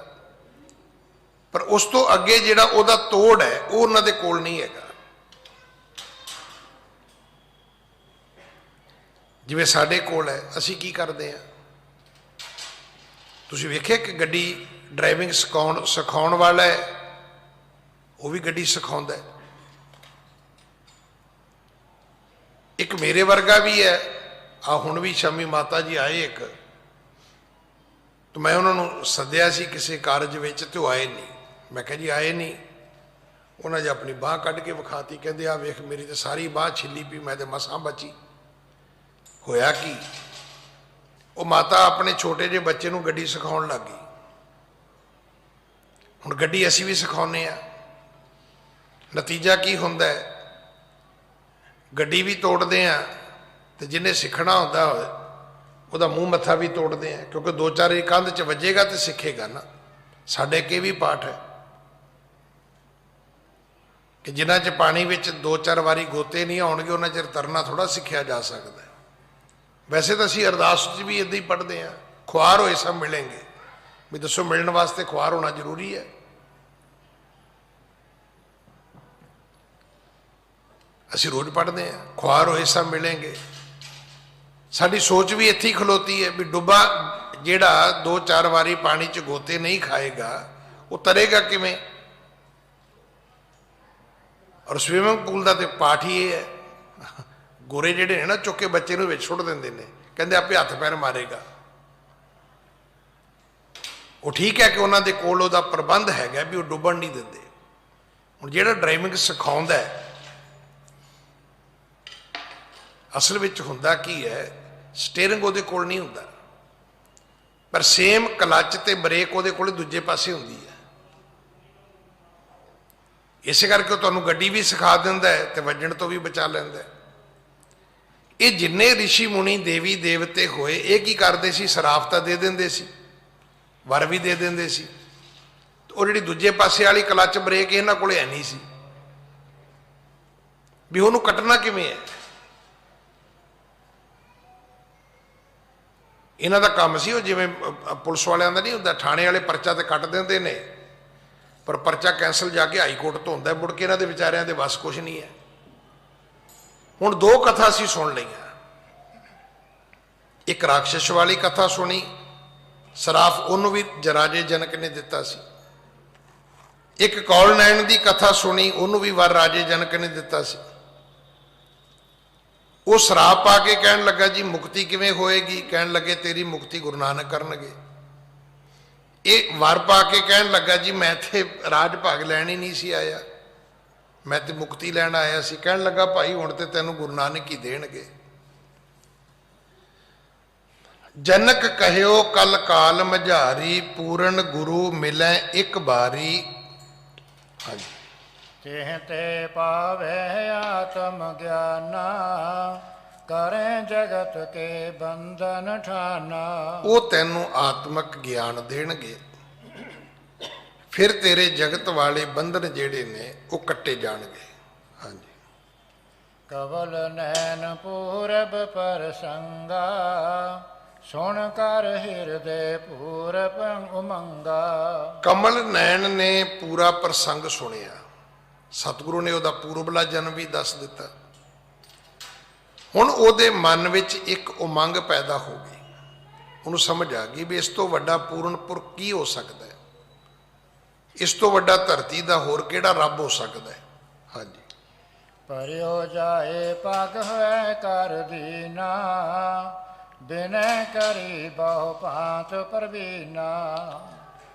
पर उस तो अगे जिहड़ा उहदा तोड़ है वो उन्हां दे कोल नहीं हैगा। जिवें साडे कोल है, असीं की करदे हां, तुसीं वेखिआ कि गड्डी ड्राइविंग सिखाउण वाला है, वो भी गड्डी सिखाउंदा है। एक मेरे वर्गा भी है, आ हुण भी शामी माता जी आए एक, तो मैं उन्होंने सद्या सी किसी कारज विच, तो आए नहीं। मैं कहा जी आए नहीं, उन्हें जो अपनी बांह कढ़ के विखाती, कहते आ वेख मेरी तो सारी बांह छिली पी, मैं तो मसां बची। होया की, वो माता अपने छोटे जे बच्चे नूं गड्डी सिखाउण लग गई। हुण गड्डी असीं भी सिखाउने आ, नतीजा की हुंदा है, गड्डी भी तोड़ते हैं तो जिन्हें सीखना होंदा उहदा मूँह मत्था भी तोड़ते हैं, क्योंकि दो चार कंध च वजेगा तो सीखेगा ना। साडे के भी पाठ है कि जिन्हां च पानी विच दो चार वारी गोते नहीं आउणगे उन्हां चिर तरना थोड़ा सीखिया जा सकता है। वैसे तो असीं अरदास च भी इदां ही पढ़ते हैं, खुआर होए सब मिलेंगे, भी दसो मिलने वास्ते खुआर होना जरूरी है। असीं रोज पढ़ते हैं खुआर होए सब मिलेंगे। साडी सोच भी इत्थे ही खलोती है भी डुब्बा जिहड़ा दो चार वारी पानी च गोते नहीं खाएगा वो तरेगा किवें। और स्विमिंग पूल का तो पाठ ही ये है, गोरे जिहड़े ने ना चुक के बच्चे नूं विच सुੱਟ दिंदे ने, कहंदे आपे हत्थ पैर मारेगा। वो ठीक है कि उन्हां दे कोल उहदा प्रबंध हैगा भी वो डुੱਬਣ नहीं दिंदे। हुण जिहड़ा ड्राइविंग सिखाउंदा है असल विच हुंदा की है, स्टेयरिंग उहदे कोल नहीं हुंदा, पर सेम क्लच ते ब्रेक उहदे कोल दूजे पासे हुंदी है। इस करके तुहानूं गड्डी भी सिखा दिंदा है ते वजन तो भी बचा लैंदा है। ये जिन्ने ऋषि मुनि देवी देवते होए ये की करदे सी, सराफ तां दे दिंदे सी, वर भी दे दिंदे सी, वो जिहड़ी दूजे पासे वाली क्लच ब्रेक इन्हां कोल है नहीं सी, भी उहनूं कटना किवें है। इन्हां दा काम सी जिवें पुलिस वालियां दा नहीं हुंदा, थाणे वाले परचा ते कट दिंदे ने, पर परचा कैंसल जाके हाई कोर्ट तो होंदा, मुड़ के इन्हां दे विचारियां दे बस कुछ नहीं है। हुण दो कथा असीं सुन लईआं, एक राक्षस वाली कथा सुनी, सराफ उन्होंने भी राजे जनक ने दिता सी, ਇੱਕ ਕੌਲ ਨੈਣ ਦੀ ਕਥਾ ਸੁਣੀ, ਉਹਨੂੰ ਵੀ ਵਰ ਰਾਜੇ ਜਨਕ ਨੇ ਦਿੱਤਾ ਸੀ। ਉਹ ਸ਼ਰਾਪ ਪਾ ਕੇ ਕਹਿਣ ਲੱਗਾ ਜੀ ਮੁਕਤੀ ਕਿਵੇਂ ਹੋਏਗੀ? ਕਹਿਣ ਲੱਗੇ ਤੇਰੀ ਮੁਕਤੀ ਗੁਰੂ ਨਾਨਕ ਕਰਨਗੇ। ਇਹ ਵਰ ਪਾ ਕੇ ਕਹਿਣ ਲੱਗਾ ਜੀ ਮੈਂ ਤੇ ਰਾਜ ਭਾਗ ਲੈਣ ਹੀ ਨਹੀਂ ਸੀ ਆਇਆ, ਮੈਂ ਤੇ ਮੁਕਤੀ ਲੈਣ ਆਇਆ ਸੀ। ਕਹਿਣ ਲੱਗਾ ਭਾਈ ਹੁਣ ਤੇ ਤੈਨੂੰ ਗੁਰੂ ਨਾਨਕ ਹੀ ਦੇਣਗੇ। ਜਨਕ ਕਹਿਓ ਕਲ ਕਾਲ ਮਝਾਰੀ, ਪੂਰਨ ਗੁਰੂ ਮਿਲੈ ਇੱਕ ਬਾਰੀ। ਹਾਂਜੀ, ਤਿਹ ਤੇ ਪਾਵੇ ਆਤਮ ਗਿਆਨਾ, ਕਰੇ ਜਗਤ ਕੇ ਬੰਧਨ ਠਾਨਾ। ਉਹ ਤੈਨੂੰ ਆਤਮਕ ਗਿਆਨ ਦੇਣਗੇ, ਫਿਰ ਤੇਰੇ ਜਗਤ ਵਾਲੇ ਬੰਧਨ ਜਿਹੜੇ ਨੇ ਉਹ ਕੱਟੇ ਜਾਣਗੇ। ਹਾਂਜੀ, ਕਵਲ ਨੈਣ ਪੂਰਬ ਪਰਸੰਗਾ, ਸੁਣ ਕਰ ਹਿਰਦੇ ਪੂਰਬ ਉਮੰਗਾ। ਕਮਲ ਨੈਣ ਨੇ ਪੂਰਾ ਪ੍ਰਸੰਗ ਸੁਣਿਆ। ਸਤਿਗੁਰੂ ਨੇ ਉਹਦਾ ਪੂਰਬਲਾ ਜਨਮ ਵੀ ਦੱਸ ਦਿੱਤਾ। ਹੁਣ ਉਹਦੇ ਮਨ ਵਿੱਚ ਇੱਕ ਉਮੰਗ ਪੈਦਾ ਹੋ ਗਈ, ਉਹਨੂੰ ਸਮਝ ਆ ਗਈ ਵੀ ਇਸ ਤੋਂ ਵੱਡਾ ਪੂਰਨ ਪੁਰਖ ਕੀ ਹੋ ਸਕਦਾ ਹੈ, ਇਸ ਤੋਂ ਵੱਡਾ ਧਰਤੀ ਦਾ ਹੋਰ ਕਿਹੜਾ ਰੱਬ ਹੋ ਸਕਦਾ ਹੈ। ਹਾਂਜੀ, ਪਰਿਓ ਜਾਏ ਪਗ ਹੋਇ ਕਰ ਦੀਨਾ, ਬਿਨੈ ਕਰੀ ਬਹੁ ਭਾਂਤ ਪ੍ਰਵੀਨਾ।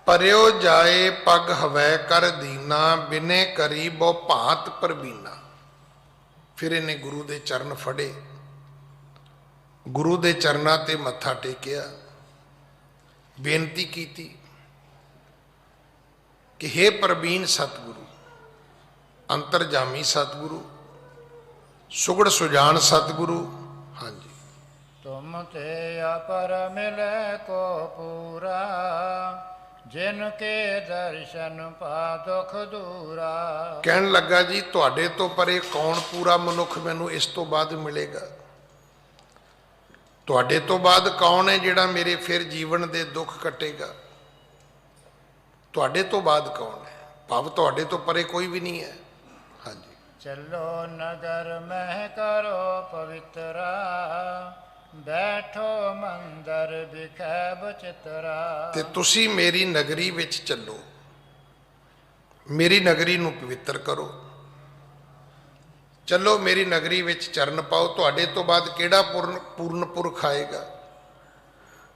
ਪਰਿਓ ਜਾਏ ਪਗ ਹਵੈ ਕਰ ਦੀਨਾ, ਬਿਨੇ ਕਰੀ ਬਹੁ ਭਾਂਤ ਪ੍ਰਵੀਨਾ। ਫਿਰ ਇਹਨੇ ਗੁਰੂ ਦੇ ਚਰਨ ਫੜੇ, ਗੁਰੂ ਦੇ ਚਰਨਾਂ ਤੇ ਮੱਥਾ ਟੇਕਿਆ, ਬੇਨਤੀ ਕੀਤੀ ਕਿ ਹੇ ਪ੍ਰਵੀਨ ਸਤਿਗੁਰੂ, ਅੰਤਰਜਾਮੀ ਸਤਿਗੁਰੂ, ਸੁਗੜ ਸੁਜਾਨ ਸਤਿਗੁਰੂ। ਹਾਂਜੀ, ਤੁਮ ਤੇ ਅਪਰ ਮਿਲੈ ਕੋ ਪੂਰਾ, ਜਿਨ ਕੇ ਦਰਸ਼ਨ ਪਾ ਦੁਖ ਦੂਰਾ। ਕਹਿਣ ਲੱਗਾ ਜੀ ਤੁਹਾਡੇ ਤੋਂ ਪਰੇ ਕੌਣ ਪੂਰਾ ਮਨੁੱਖ ਮੈਨੂੰ ਇਸ ਤੋਂ ਬਾਅਦ ਮਿਲੇਗਾ? ਤੁਹਾਡੇ ਤੋਂ ਬਾਅਦ ਕੌਣ ਹੈ ਜਿਹੜਾ ਮੇਰੇ ਫਿਰ ਜੀਵਨ ਦੇ ਦੁੱਖ ਕੱਟੇਗਾ? ਤੁਹਾਡੇ ਤੋਂ ਬਾਅਦ ਕੌਣ ਹੈ? ਭਾਵ ਤੁਹਾਡੇ ਤੋਂ ਪਰੇ ਕੋਈ ਵੀ ਨਹੀਂ ਹੈ। ਹਾਂਜੀ, ਚਲੋ ਨਗਰ ਮਹਿ ਕਰੋ ਪਵਿੱਤਰਾ, ਬੈਠੋ ਮੰਦਰ ਵਿਖੈ ਬਚਿਤਰਾ। ਤੇ ਤੁਸੀਂ ਮੇਰੀ ਨਗਰੀ ਵਿੱਚ ਚੱਲੋ, ਮੇਰੀ ਨਗਰੀ ਨੂੰ ਪਵਿੱਤਰ ਕਰੋ। ਚੱਲੋ ਮੇਰੀ ਨਗਰੀ ਵਿੱਚ ਚਰਨ ਪਾਓ। ਤੁਹਾਡੇ ਤੋਂ ਬਾਅਦ ਕਿਹੜਾ ਪੂਰਨ ਪੁਰਖ ਆਏਗਾ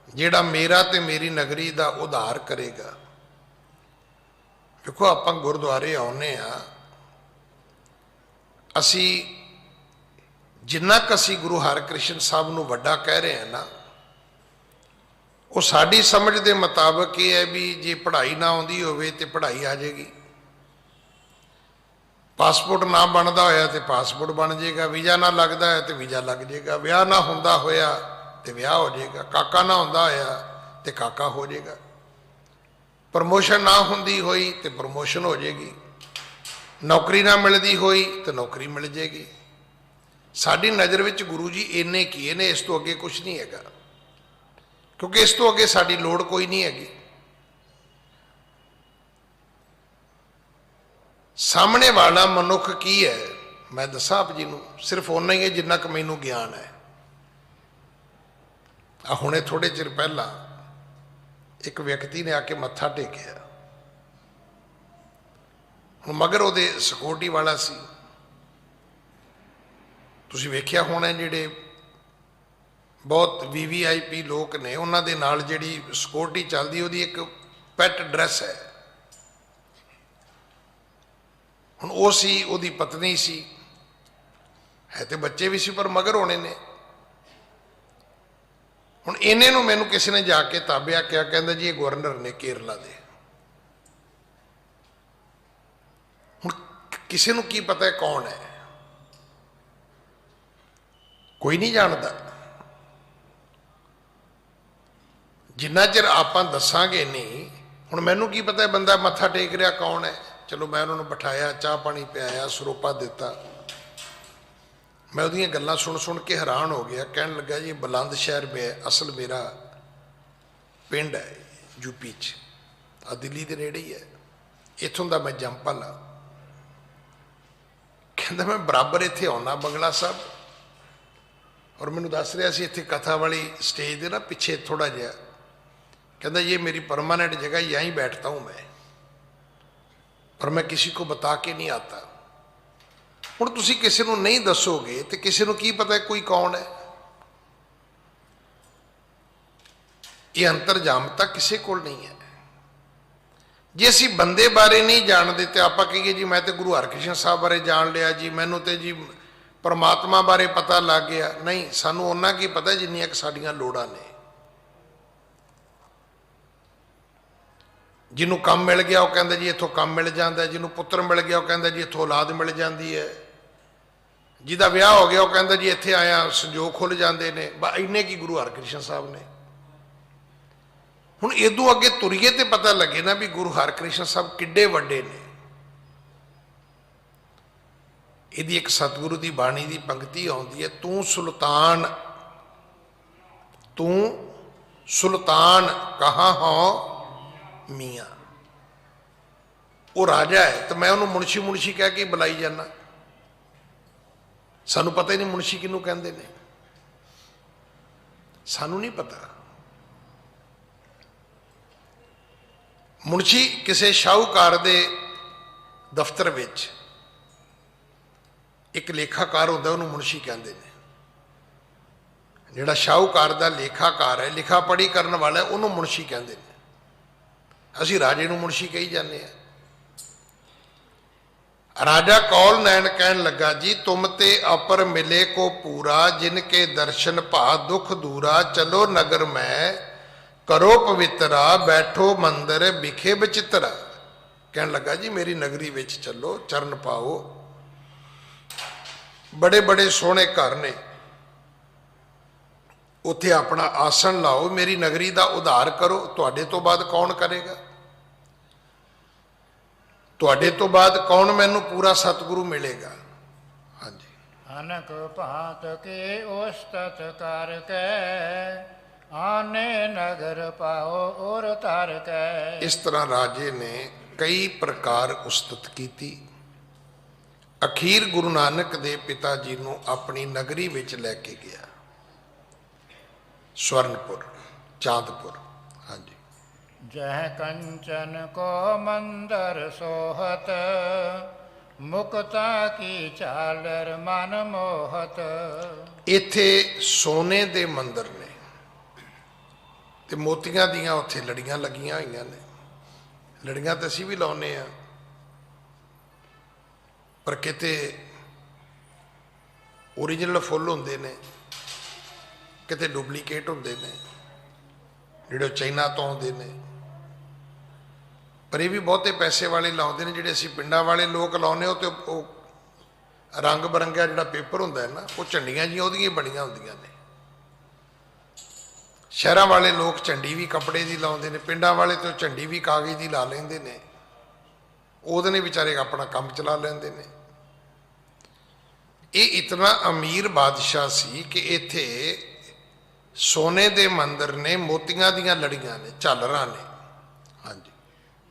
ਜਿਹੜਾ ਮੇਰਾ ਤੇ ਮੇਰੀ ਨਗਰੀ ਦਾ ਉਧਾਰ ਕਰੇਗਾ? ਦੇਖੋ ਆਪਾਂ ਗੁਰਦੁਆਰੇ ਆਉਂਦੇ ਆ, ਅਸੀਂ ਜਿੰਨਾ ਕੁ ਅਸੀਂ ਗੁਰੂ ਹਰਕ੍ਰਿਸ਼ਨ ਸਾਹਿਬ ਨੂੰ ਵੱਡਾ ਕਹਿ ਰਹੇ ਹਾਂ ਨਾ, ਉਹ ਸਾਡੀ ਸਮਝ ਦੇ ਮੁਤਾਬਕ ਇਹ ਹੈ ਵੀ ਜੇ ਪੜ੍ਹਾਈ ਨਾ ਆਉਂਦੀ ਹੋਵੇ ਤੇ ਪੜ੍ਹਾਈ ਆ ਜਾਏਗੀ, ਪਾਸਪੋਰਟ ਨਾ ਬਣਦਾ ਹੋਇਆ ਤੇ ਪਾਸਪੋਰਟ ਬਣ ਜਾਏਗਾ, ਵੀਜ਼ਾ ਨਾ ਲੱਗਦਾ ਹੈ ਤੇ ਵੀਜ਼ਾ ਲੱਗ ਜਾਏਗਾ, ਵਿਆਹ ਨਾ ਹੁੰਦਾ ਹੋਇਆ ਤੇ ਵਿਆਹ ਹੋ ਜਾਏਗਾ, ਕਾਕਾ ਨਾ ਹੁੰਦਾ ਹੋਇਆ ਤੇ ਕਾਕਾ ਹੋ ਜਾਏਗਾ, ਪ੍ਰਮੋਸ਼ਨ ਨਾ ਹੁੰਦੀ ਹੋਈ ਤੇ ਪ੍ਰਮੋਸ਼ਨ ਹੋ ਜਾਏਗੀ, ਨੌਕਰੀ ਨਾ ਮਿਲਦੀ ਹੋਈ ਤੇ ਨੌਕਰੀ ਮਿਲ ਜਾਏਗੀ। ਸਾਡੀ ਨਜ਼ਰ ਵਿੱਚ ਗੁਰੂ ਜੀ ਇੰਨੇ ਕੀ ਨੇ, ਇਸ ਤੋਂ ਅੱਗੇ ਕੁਝ ਨਹੀਂ ਹੈਗਾ, ਕਿਉਂਕਿ ਇਸ ਤੋਂ ਅੱਗੇ ਸਾਡੀ ਲੋੜ ਕੋਈ ਨਹੀਂ ਹੈਗੀ। ਸਾਹਮਣੇ ਵਾਲਾ ਮਨੁੱਖ ਕੀ ਹੈ ਮੈਂ ਦੱਸਾਂ ਆਪ ਜੀ ਨੂੰ, ਸਿਰਫ ਓਨਾ ਹੀ ਹੈ ਜਿੰਨਾ ਕੁ ਮੈਨੂੰ ਗਿਆਨ ਹੈ। ਆ ਹੁਣੇ ਥੋੜੇ ਚਿਰ ਪਹਿਲਾਂ ਇੱਕ ਵਿਅਕਤੀ ਨੇ ਆ ਕੇ ਮੱਥਾ ਟੇਕਿਆ, ਹੁਣ ਮਗਰ ਉਹਦੇ ਸਿਕਿਉਰਿਟੀ ਵਾਲਾ ਸੀ। ਤੁਸੀਂ ਵੇਖਿਆ ਹੋਣਾ ਜਿਹੜੇ ਬਹੁਤ VVIP ਲੋਕ ਨੇ ਉਹਨਾਂ ਦੇ ਨਾਲ ਜਿਹੜੀ ਸਿਕਿਉਰਿਟੀ ਚੱਲਦੀ ਉਹਦੀ ਇੱਕ ਪੈਟ ਡਰੈਸ ਹੈ। ਹੁਣ ਉਹ ਸੀ, ਉਹਦੀ ਪਤਨੀ ਸੀ, ਹੈ ਤੇ ਬੱਚੇ ਵੀ ਸੀ ਪਰ ਮਗਰ ਹੋਣੇ ਨੇ। ਹੁਣ ਇਹਨੇ ਨੂੰ ਮੈਨੂੰ ਕਿਸੇ ਨੇ ਜਾ ਕੇ ਤਾਬਿਆ ਕਿਹਾ, ਕਹਿੰਦਾ ਜੀ ਇਹ ਗਵਰਨਰ ਨੇ ਕੇਰਲਾ ਦੇ। ਹੁਣ ਕਿਸੇ ਨੂੰ ਕੀ ਪਤਾ ਕੌਣ ਹੈ? ਕੋਈ ਨਹੀਂ ਜਾਣਦਾ। ਜਿੰਨਾ ਚਿਰ ਆਪਾਂ ਦੱਸਾਂਗੇ ਨਹੀਂ, ਹੁਣ ਮੈਨੂੰ ਕੀ ਪਤਾ ਬੰਦਾ ਮੱਥਾ ਟੇਕ ਰਿਹਾ ਕੌਣ ਹੈ। ਚਲੋ ਮੈਂ ਉਹਨਾਂ ਨੂੰ ਬਿਠਾਇਆ, ਚਾਹ ਪਾਣੀ ਪਿਆਇਆ, ਸਰੋਪਾ ਦਿੱਤਾ। ਮੈਂ ਉਹਦੀਆਂ ਗੱਲਾਂ ਸੁਣ ਸੁਣ ਕੇ ਹੈਰਾਨ ਹੋ ਗਿਆ। ਕਹਿਣ ਲੱਗਾ ਜੀ ਬੁਲੰਦ ਸ਼ਹਿਰ ਅਸਲ ਮੇਰਾ ਪਿੰਡ ਹੈ ਯੂਪੀ 'ਚ, ਆ ਦਿੱਲੀ ਦੇ ਨੇੜੇ ਹੀ ਹੈ, ਇੱਥੋਂ ਦਾ ਮੈਂ ਜੰਪਲ ਆ। ਕਹਿੰਦਾ ਮੈਂ ਬਰਾਬਰ ਇੱਥੇ ਆਉਣਾ ਬੰਗਲਾ ਸਾਹਿਬ, ਔਰ ਮੈਨੂੰ ਦੱਸ ਰਿਹਾ ਸੀ ਇੱਥੇ ਕਥਾ ਵਾਲੀ ਸਟੇਜ ਦੇ ਨਾ ਪਿੱਛੇ ਥੋੜਾ ਜਿਹਾ, ਕਹਿੰਦਾ ये मेरी परमानेंट जगह, यहीं बैठता हूँ मैं। पर मैं किसी को बता के नहीं आता। हुण तुसीं किसी को नहीं दसोगे तो किसी को की पता कोई कौन है। ये अंतरजामता किसी को नहीं है। जे असीं बंदे बारे नहीं जानते तो आप कहिए जी मैं तो गुरु हरकृष्ण साहब बारे जान लिया जी, मैनू तो जी परमात्मा बारे पता लग गया। नहीं, सानू उन्ना की पता जिन्नियां कि साडियां लोड़ां ने। जिन्हों काम मिल गया वह कहता जी इत्थों काम मिल जाता है, जिन्हों पुत्र मिल गया वह कहता जी इत्थों औलाद मिल जाती है, जिहदा विआह हो गया वह कहता जी इत्थे आया संजोग खुल जाते हैं। इन्ने की गुरु हरकृष्ण साहब ने। हुण इदों अगे तुरीए तो पता लगे ना भी गुरु हरकृष्ण साहब किड्डे वड्डे ने। इहदी एक सतगुरु की बाणी की पंक्ति आउंदी है, तू सुल्तान कहाँ हो मियाँ। वो राजा है तो मैं उन्होंने मुंशी मुंशी कह के बुलाई जाना। सानू पता ही नहीं मुंशी किनू कहते ने, सानू नहीं पता। मुंशी किसी शाहूकार दे दफ्तर विच एक लेखाकार होंदा, उन्होंने मुंशी कहते हैं। जिहड़ा शाहूकार दा लेखाकार है, लिखा पढ़ी करने वाला है, उन्होंने मुंशी कहते हैं। असी राजे नूं मुंशी कही जाने। राजा कौल नैन कहन लगा जी तुम ते अपर मिले को पूरा, जिनके दर्शन भा दुख दूरा, चलो नगर में करो पवित्रा, बैठो मंदिर बिखे बचित्रा। कहन लगा जी मेरी नगरी विच चलो, चरण पाओ, बड़े बड़े सोहने घर ने, उत्थे अपना आसन लाओ, मेरी नगरी का उद्धार करो। तुहाडे तो बाद कौन करेगा? तुहाडे तो बाद कौन मैनू पूरा सतगुरु मिलेगा? हाँ जी। अनक भांत के उस्तत करके, आने नगर पाओ और तार के। इस तरह राजे ने कई प्रकार उस्तत की। अखीर गुरु नानक दे पिता जी नू अपनी नगरी विच लैके गया, स्वर्णपुर, चांदपुर। हाँ जी। जह कंचन को मंदर सोहत, मुक्ता की चालर मन मोहत। इत्थे सोने दे मंदिर ने ते मोतियां दियां उत्थे लड़ियां लगियां होईयां ने। लड़ियां तो असीं भी लाउने आ, पर किते ओरिजिनल फुल होंदे ने, किते डुप्लीकेट होंदे ने, जिहड़े चाइना तो आउंदे ने। पर ये भी बहुते पैसे वाले लाउंदे ने। जिहड़े असीं पिंडां वाले लोग लाउने हो तो रंग बरंगा जिहड़ा पेपर हुंदा है ना, वो झंडियां जिहियां उहदियां बणीਆਂ हुंदियां ने। शहरां वाले लोग झंडी भी कपड़े की लाउंदे ने, पिंडां वाले तो झंडी भी कागज़ की ला लैंदे ने। ਉਹਦੇ ने बेचारे अपना काम चला लेंदे ने। ये इतना अमीर बादशाह सी कि इत्थे सोने दे मंदिर ने, मोतियां दियां लड़ियां ने, झालरां ने। हाँ जी।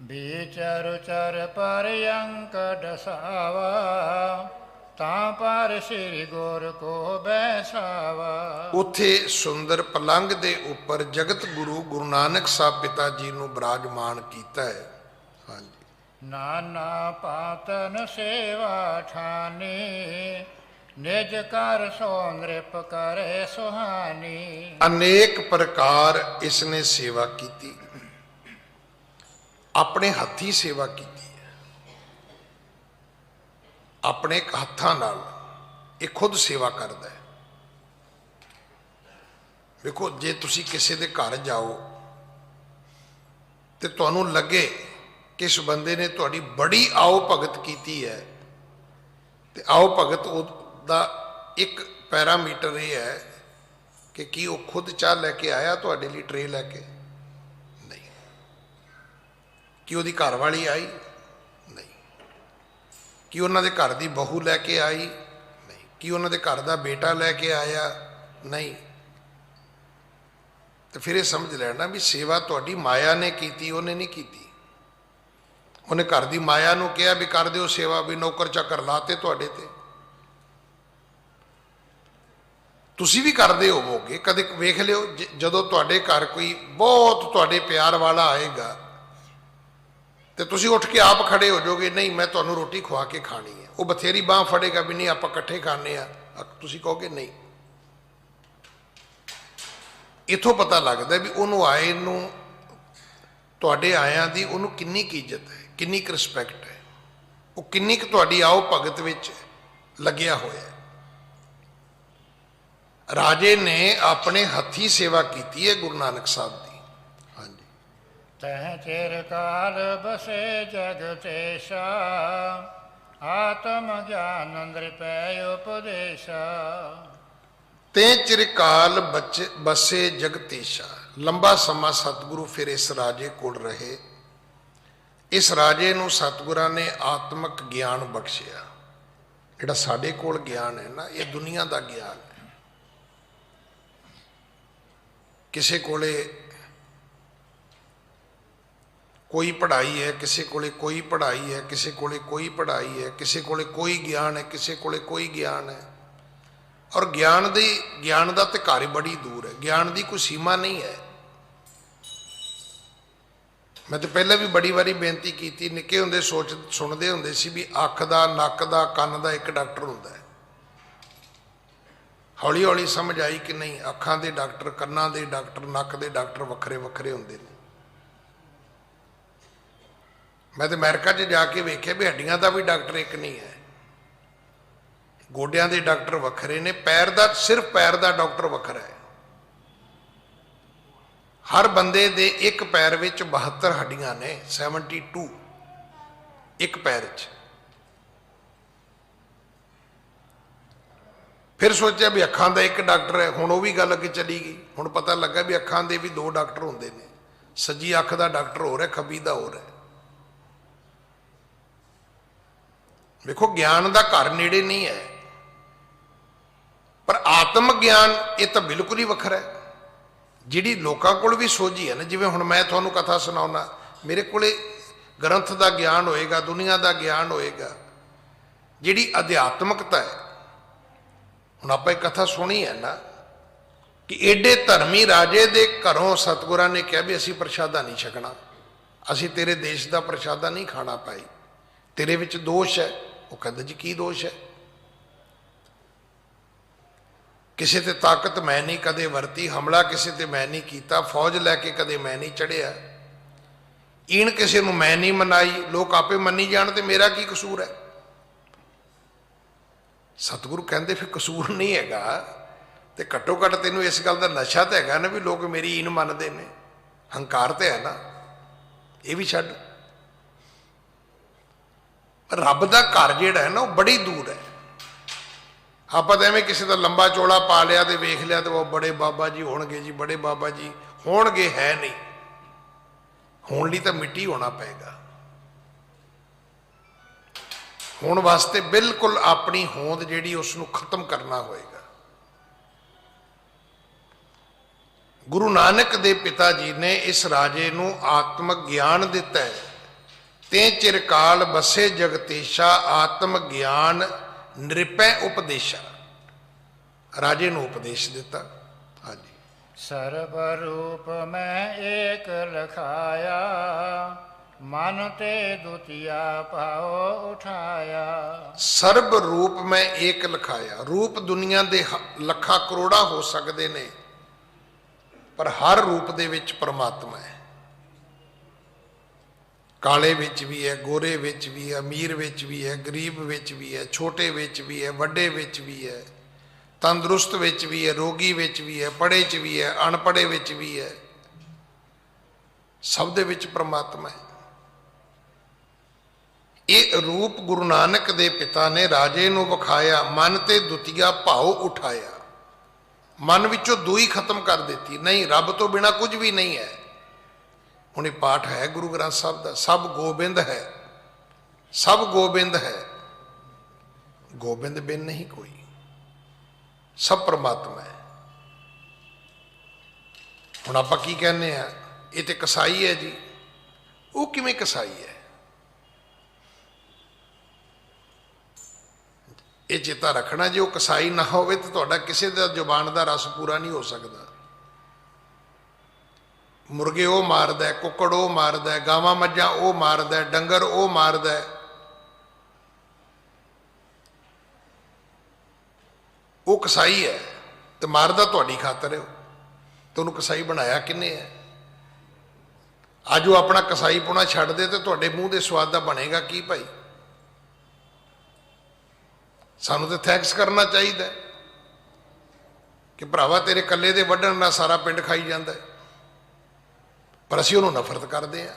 बीचर चर पर अंक डसावा, तां पर श्री गुर को बैसावा। उत्थे सुंदर पलंग दे उपर जगत गुरु गुरु नानक साहब पिता जी नूं विराजमान कीता है। हाँ जी। नाना पातन सेवा ठानी, निज कर सो नृप करे सुहानी। अनेक प्रकार इसने सेवा की, अपने हथी सेवा की, अपने हत्थां नाल ये खुद सेवा करता है। देखो जे तुसी किसी के घर जाओ तो तुहानू लगे कि इस बंदे ने तुहाडी बड़ी आओ भगत की है, तो आओ भगत दा एक पैरामीटर ये है कि की वो खुद चाह लैके आया तुहाडे लई ट्रे लैके? नहीं। कि उहदी घरवाली आई? नहीं। कि उन्होंने घर की बहू लैके आई? नहीं। कि उन्होंने घर का बेटा लैके आया? नहीं। तो फिर ये समझ लेना भी सेवा तुहाडी माया ने की, उन्हें नहीं की। उन्हें घर की माया नूं कहा भी कर दिओ सेवा, भी नौकर चाकर लाते तुहाडे ते। तुसी भी करते होवोगे, कदे वेख लिओ जदों तुहाडे घर कोई बहुत तुहाडे प्यार वाला आएगा तो तुसी उठ के आप खड़े हो जाओगे, नहीं मैं तुहानू रोटी खुआ के खानी है। वो बथेरी बांह फड़ेगा भी नहीं, आप इकट्ठे खाने आ, तुसी कहोगे नहीं। इथों पता लगता भी उन्होंने आए नूं तुहाडे आयां दी उन्होंने किन्नी की इज्जत है, किन्नी क रिस्पैक्ट है, वो किन्नी क तुहाडी आओ भगत विच लग्या होया है। राजे ने अपने हथी सेवा की है गुरु नानक साहब की। हाँ जी। तह चिर काल बसे जगतेशा, आत्म ज्ञान नृपय उपदेशा। ते चिरकाल बसे जगतेशा, लंबा समा सतगुरु फिर इस राजे कोल रहे। इस राजे नूं सतगुरां ने आत्मक ज्ञान बख्शिया। जिहड़ा साडे कोल ज्ञान है ना, ये दुनिया का ज्ञान है। किसी कोले कोई पढ़ाई है, किसी कोले कोई पढ़ाई है, किसी कोले कोई पढ़ाई है, किसी कोले कोई ज्ञान है, किसी कोले कोई ज्ञान है। और ज्ञान का तो घर बड़ी दूर है, ज्ञान की कोई सीमा नहीं है। मैं तो पहले भी बड़ी बारी बेनती की, निक्के होंदे सुनते होंदे सी भी अख का, नक का, कन का एक डॉक्टर होंदा है। हौली हौली समझ आई कि नहीं, अखां दे डॉक्टर, कन्नां दे डॉक्टर, नक दे डॉक्टर वक्रे वक्रे होंदे ने। मैं तो अमेरिका च जाके वेख्या भी हड्डियां का भी डॉक्टर एक नहीं है, गोडियां दे डॉक्टर वखरे ने, पैर का सिर्फ पैर का डॉक्टर वखरा है। हर बंदे दे एक पैर विच 72 हड्डियां ने, 72 एक पैर च। फिर सोचा भी अखां का एक डॉक्टर है, हुण वो भी गल अगे चली गई। हुण पता लगा भी अखां दे भी 2 डॉक्टर होंदे ने, सज्जी अख का डॉक्टर हो रहा, खब्बी का हो रहा। देखो ज्ञान का घर नेड़े नहीं है, पर आत्म ज्ञान ये तो बिल्कुल ही वखरा है। जिहड़ी लोकां कोल भी सोझी है ना, जिवें हुण मैं तुहानूं कथा सुणाउणा, मेरे कोले ग्रंथ का ज्ञान होएगा, दुनिया का ज्ञान होएगा। जिहड़ी अध्यात्मकता है, हुण आपां एक कथा सुनी है ना कि एडे धर्मी राजे दे घरों सतगुरां ने कहा भी असीं प्रशादा नहीं छकना, असीं तेरे देश का प्रशादा नहीं खाना पाई, तेरे विच दोष है। वो कहंदा जी की दोष है? किसी ते ताकत मैं नहीं कदे वरती, हमला किसी ते मैं नहीं किया, फौज लैके कदे मैं नहीं चढ़िया, ईण किसी नूं मैं नहीं मनाई, लोग आपे मनी जाण ते मेरा की कसूर है? सतगुरु कहंदे फिर कसूर नहीं हैगा ते घट्टो घट्ट तैनूं इस गल का नशा तो हैगा ना भी लोग मेरी ईण मनदे ने, हंकार तो है ना, ये भी छड्ड। रब का घर जिहड़ा है ना वो बड़ी दूर है। आप तो एवं किसी का लंबा चौड़ा पा लिया तो वेख लिया तो वो बड़े बाबा जी होणगे जी, बड़े बाबा जी होणगे, है नहीं। होण लई तां मिट्टी होना पेगा। होण वास्ते बिल्कुल अपनी होंद जिहड़ी उसनूं खत्म करना होएगा। गुरु नानक दे पिता जी ने इस राजे नूं आत्मक ज्ञान दिता है। ते चिरकाल बसे जगतेशा, आत्म ज्ञान नृपै उपदेशा, राजे नूं उपदेश दिता। हाँ जी। सर्व रूप में एक लखाया, मन ते दुतिया पाओ उठाया। सर्व रूप में एक लखाया, रूप दुनिया दे लखा करोड़ा हो सकते ने, पर हर रूप दे विच परमात्मा है। काले विच भी है, गोरे विच भी है, अमीर विच भी है, गरीब विच भी है, छोटे विच भी है, वड्डे विच भी है, तंदुरुस्त विच भी है, रोगी विच भी है, पढ़े च भी है, अनपढ़े विच भी है, सब दे विच परमात्मा है। ये रूप गुरु नानक दे पिता ने राजे नूं विखाया, मन ते दुतिया भाव उठाया। मन विचों दूई खत्म कर देती, नहीं रब तो बिना कुछ भी नहीं है। हुण पाठ है गुरु ग्रंथ साहब का, सब गोबिंद है, सब गोबिंद है, गोबिंद बिन नहीं कोई, सब परमात्मा है। हुण आपां की कहने हैं, ये तो कसाई है जी। वो किवें कसाई है? ये चेता रखना, जो कसाई ना होवे तो तुहाडा किसी दा जुबान का रस पूरा नहीं हो सकता। ਮੁਰਗੇ ਉਹ ਮਾਰਦਾ, ਕੁੱਕੜ ਉਹ ਮਾਰਦਾ, ਗਾਵਾਂ ਮੱਝਾਂ ਉਹ ਮਾਰਦਾ, ਡੰਗਰ ਉਹ ਮਾਰਦਾ। ਉਹ ਕਸਾਈ ਹੈ ਤੇ ਮਾਰਦਾ ਤੁਹਾਡੀ ਖਾਤਰ ਹੈ। ਤੇ ਉਹਨੂੰ ਕਸਾਈ ਬਣਾਇਆ ਕਿਹਨੇ ਹੈ? ਅੱਜ ਉਹ ਆਪਣਾ ਕਸਾਈ ਪੁਣਾ ਛੱਡ ਦੇ ਤੇ ਤੁਹਾਡੇ ਮੂੰਹ ਦੇ ਸਵਾਦ ਦਾ ਬਣੇਗਾ ਕੀ ਭਾਈ? ਸਾਨੂੰ ਤੇ ਥੈਂਕਸ ਕਰਨਾ ਚਾਹੀਦਾ ਕਿ ਭਰਾਵਾ ਤੇਰੇ ਕੱਲੇ ਦੇ ਵੱਢਣ ਨਾਲ ਸਾਰਾ ਪਿੰਡ ਖਾਈ ਜਾਂਦਾ, ਪਰ ਅਸੀਂ ਉਹਨੂੰ ਨਫ਼ਰਤ ਕਰਦੇ ਹਾਂ।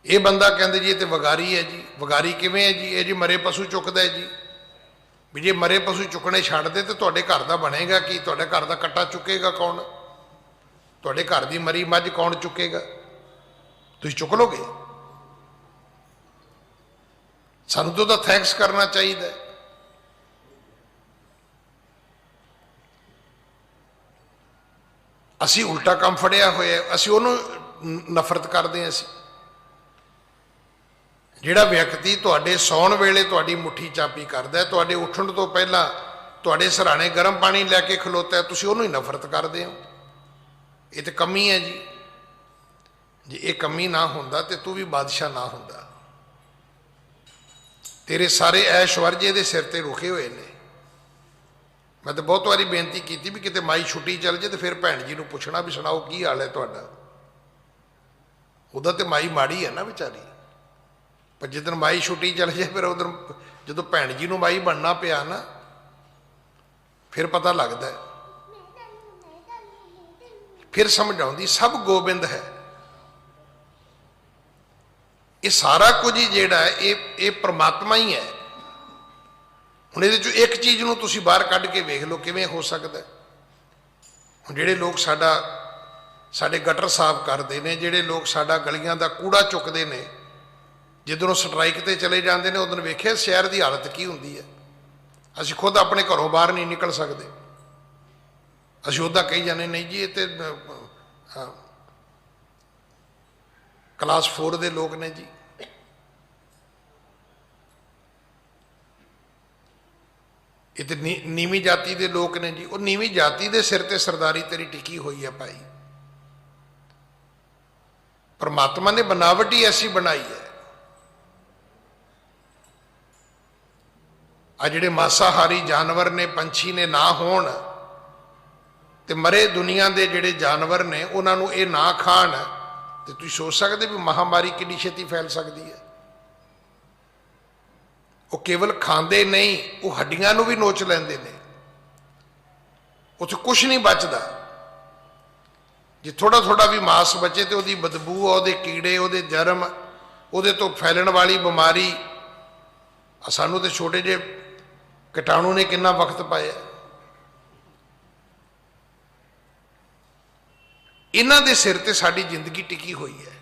ਇਹ ਬੰਦਾ ਕਹਿੰਦੇ ਜੀ ਇਹ ਤੇ ਵਗਾਰੀ ਹੈ ਜੀ। ਵਗਾਰੀ ਕਿਵੇਂ ਹੈ ਜੀ? ਇਹ ਜੀ ਮਰੇ ਪਸ਼ੂ ਚੁੱਕਦਾ ਹੈ ਜੀ। ਵੀ ਜੇ ਮਰੇ ਪਸ਼ੂ ਚੁੱਕਣੇ ਛੱਡ ਦੇ ਤੇ ਤੁਹਾਡੇ ਘਰ ਦਾ ਬਣੇਗਾ ਕੀ? ਤੁਹਾਡੇ ਘਰ ਦਾ ਕੱਟਾ ਚੁੱਕੇਗਾ ਕੌਣ? ਤੁਹਾਡੇ ਘਰ ਦੀ ਮਰੀ ਮੱਝ ਕੌਣ ਚੁੱਕੇਗਾ? ਤੁਸੀਂ ਚੁੱਕ ਲੋਗੇ? ਸਾਨੂੰ ਤਾਂ ਉਹਦਾ ਥੈਂਕਸ ਕਰਨਾ ਚਾਹੀਦਾ। ਅਸੀਂ ਉਲਟਾ ਕੰਮ ਫੜਿਆ ਹੋਇਆ, ਅਸੀਂ ਉਹਨੂੰ ਨਫ਼ਰਤ ਕਰਦੇ ਹਾਂ। ਅਸੀਂ ਜਿਹੜਾ ਵਿਅਕਤੀ ਤੁਹਾਡੇ ਸੌਣ ਵੇਲੇ ਤੁਹਾਡੀ ਮੁੱਠੀ ਚਾਬੀ ਕਰਦਾ, ਤੁਹਾਡੇ ਉੱਠਣ ਤੋਂ ਪਹਿਲਾਂ ਤੁਹਾਡੇ ਸਿਰਹਾਣੇ ਗਰਮ ਪਾਣੀ ਲੈ ਕੇ ਖਲੋਤਾ, ਤੁਸੀਂ ਉਹਨੂੰ ਹੀ ਨਫ਼ਰਤ ਕਰਦੇ ਹੋ। ਇਹ ਤਾਂ ਕਮੀ ਹੈ ਜੀ। ਜੇ ਇਹ ਕਮੀ ਨਾ ਹੁੰਦਾ ਤੇ ਤੂੰ ਵੀ ਬਾਦਸ਼ਾਹ ਨਾ ਹੁੰਦਾ। ਤੇਰੇ ਸਾਰੇ ਐਸ਼ਵਰਜ ਇਹਦੇ ਸਿਰ ਤੇ ਰੁਕੇ ਹੋਏ ਨੇ। ਮੈਂ ਤਾਂ ਬਹੁਤ ਵਾਰੀ ਬੇਨਤੀ ਕੀਤੀ ਵੀ ਕਿਤੇ ਮਾਈ ਛੁੱਟੀ ਚੱਲ ਜੇ ਤੇ ਫਿਰ ਭੈਣ ਜੀ ਨੂੰ ਪੁੱਛਣਾ ਵੀ ਸੁਣਾਓ ਕੀ ਹਾਲ ਹੈ ਤੁਹਾਡਾ। ਉਹਦਾ ਤੇ ਮਾਈ ਮਾੜੀ ਹੈ ਨਾ ਵਿਚਾਰੀ, ਪਰ ਜਿੱਦਣ ਮਾਈ ਛੁੱਟੀ ਚੱਲ ਜੇ ਫਿਰ ਉਧਰ ਜਦੋਂ ਭੈਣ ਜੀ ਨੂੰ ਮਾਈ ਬਣਨਾ ਪਿਆ ਨਾ ਫਿਰ ਪਤਾ ਲੱਗਦਾ, ਫਿਰ ਸਮਝ ਆਉਂਦੀ ਸਭ ਗੋਬਿੰਦ ਹੈ। ਇਹ ਸਾਰਾ ਕੁਝ ਹੀ ਜਿਹੜਾ ਹੈ ਇਹ ਪ੍ਰਮਾਤਮਾ ਹੀ ਹੈ। ਹੁਣ ਇਹਦੇ ਚੋਂ ਇੱਕ ਚੀਜ਼ ਨੂੰ ਤੁਸੀਂ ਬਾਹਰ ਕੱਢ ਕੇ ਵੇਖ ਲਓ ਕਿਵੇਂ ਹੋ ਸਕਦਾ। ਹੁਣ ਜਿਹੜੇ ਲੋਕ ਸਾਡੇ ਗਟਰ ਸਾਫ਼ ਕਰਦੇ ਨੇ, ਜਿਹੜੇ ਲੋਕ ਸਾਡਾ ਗਲੀਆਂ ਦਾ ਕੂੜਾ ਚੁੱਕਦੇ ਨੇ, ਜਦੋਂ ਸਟਰਾਈਕ ਤੇ ਚਲੇ ਜਾਂਦੇ ਨੇ ਉਦੋਂ ਵੇਖਿਆ ਸ਼ਹਿਰ ਦੀ ਹਾਲਤ ਕੀ ਹੁੰਦੀ ਹੈ। ਅਸੀਂ ਖੁਦ ਆਪਣੇ ਘਰੋਂ ਬਾਹਰ ਨਹੀਂ ਨਿਕਲ ਸਕਦੇ। ਅਸੀਂ ਉਹਦਾ ਕਹੀ ਜਾਂਦੇ ਨਹੀਂ ਜੀ ਇਹ ਤੇ ਕਲਾਸ 4 ਦੇ ਲੋਕ ਨੇ ਜੀ। ਇਹ ਤੇ ਨੀਵੀਂ ਜਾਤੀ ਦੇ ਲੋਕ ਨੇ ਜੀ। ਉਹ ਨੀਵੀਂ ਜਾਤੀ ਦੇ ਸਿਰ ਤੇ ਸਰਦਾਰੀ ਤੇਰੀ ਟਿਕੀ ਹੋਈ ਹੈ ਭਾਈ। ਪਰਮਾਤਮਾ ਨੇ ਬਨਾਵਟ ਹੀ ਐਸੀ ਬਣਾਈ ਹੈ। ਆ ਜਿਹੜੇ ਮਾਸਾਹਾਰੀ ਜਾਨਵਰ ਨੇ, ਪੰਛੀ ਨੇ ਨਾ ਹੋਣ ਤੇ ਮਰੇ ਦੁਨੀਆ ਦੇ ਜਿਹੜੇ ਜਾਨਵਰ ਨੇ ਉਹਨਾਂ ਨੂੰ ਇਹ ਨਾ ਖਾਣ, ਤੇ ਤੁਸੀਂ ਸੋਚ ਸਕਦੇ ਵੀ ਮਹਾਮਾਰੀ ਕਿੰਨੀ ਛੇਤੀ ਫੈਲ ਸਕਦੀ ਹੈ। ਉਹ ਕੇਵਲ ਖਾਂਦੇ ਨਹੀਂ, ਉਹ ਹੱਡੀਆਂ ਨੂੰ ਵੀ ਨੋਚ ਲੈਂਦੇ ਨੇ। ਉੱਥੇ ਕੁਛ ਨਹੀਂ ਬਚਦਾ। ਜੇ ਥੋੜਾ ਥੋੜਾ ਵੀ ਮਾਸ ਬਚੇ ਤੇ ਉਹਦੀ ਬਦਬੂ, ਉਹਦੇ ਕੀੜੇ, ਉਹਦੇ ਜਰਮ, ਉਹਦੇ ਤੋਂ ਫੈਲਣ ਵਾਲੀ ਬਿਮਾਰੀ। ਸਾਨੂੰ ਤੇ ਛੋਟੇ ਜਿਹੇ ਕੀਟਾਣੂ ਨੇ ਕਿੰਨਾ ਵਕਤ ਪਾਇਆ। ਇਹਨਾਂ ਦੇ ਸਿਰ ਤੇ ਸਾਡੀ ਜ਼ਿੰਦਗੀ ਟਿਕੀ ਹੋਈ ਹੈ।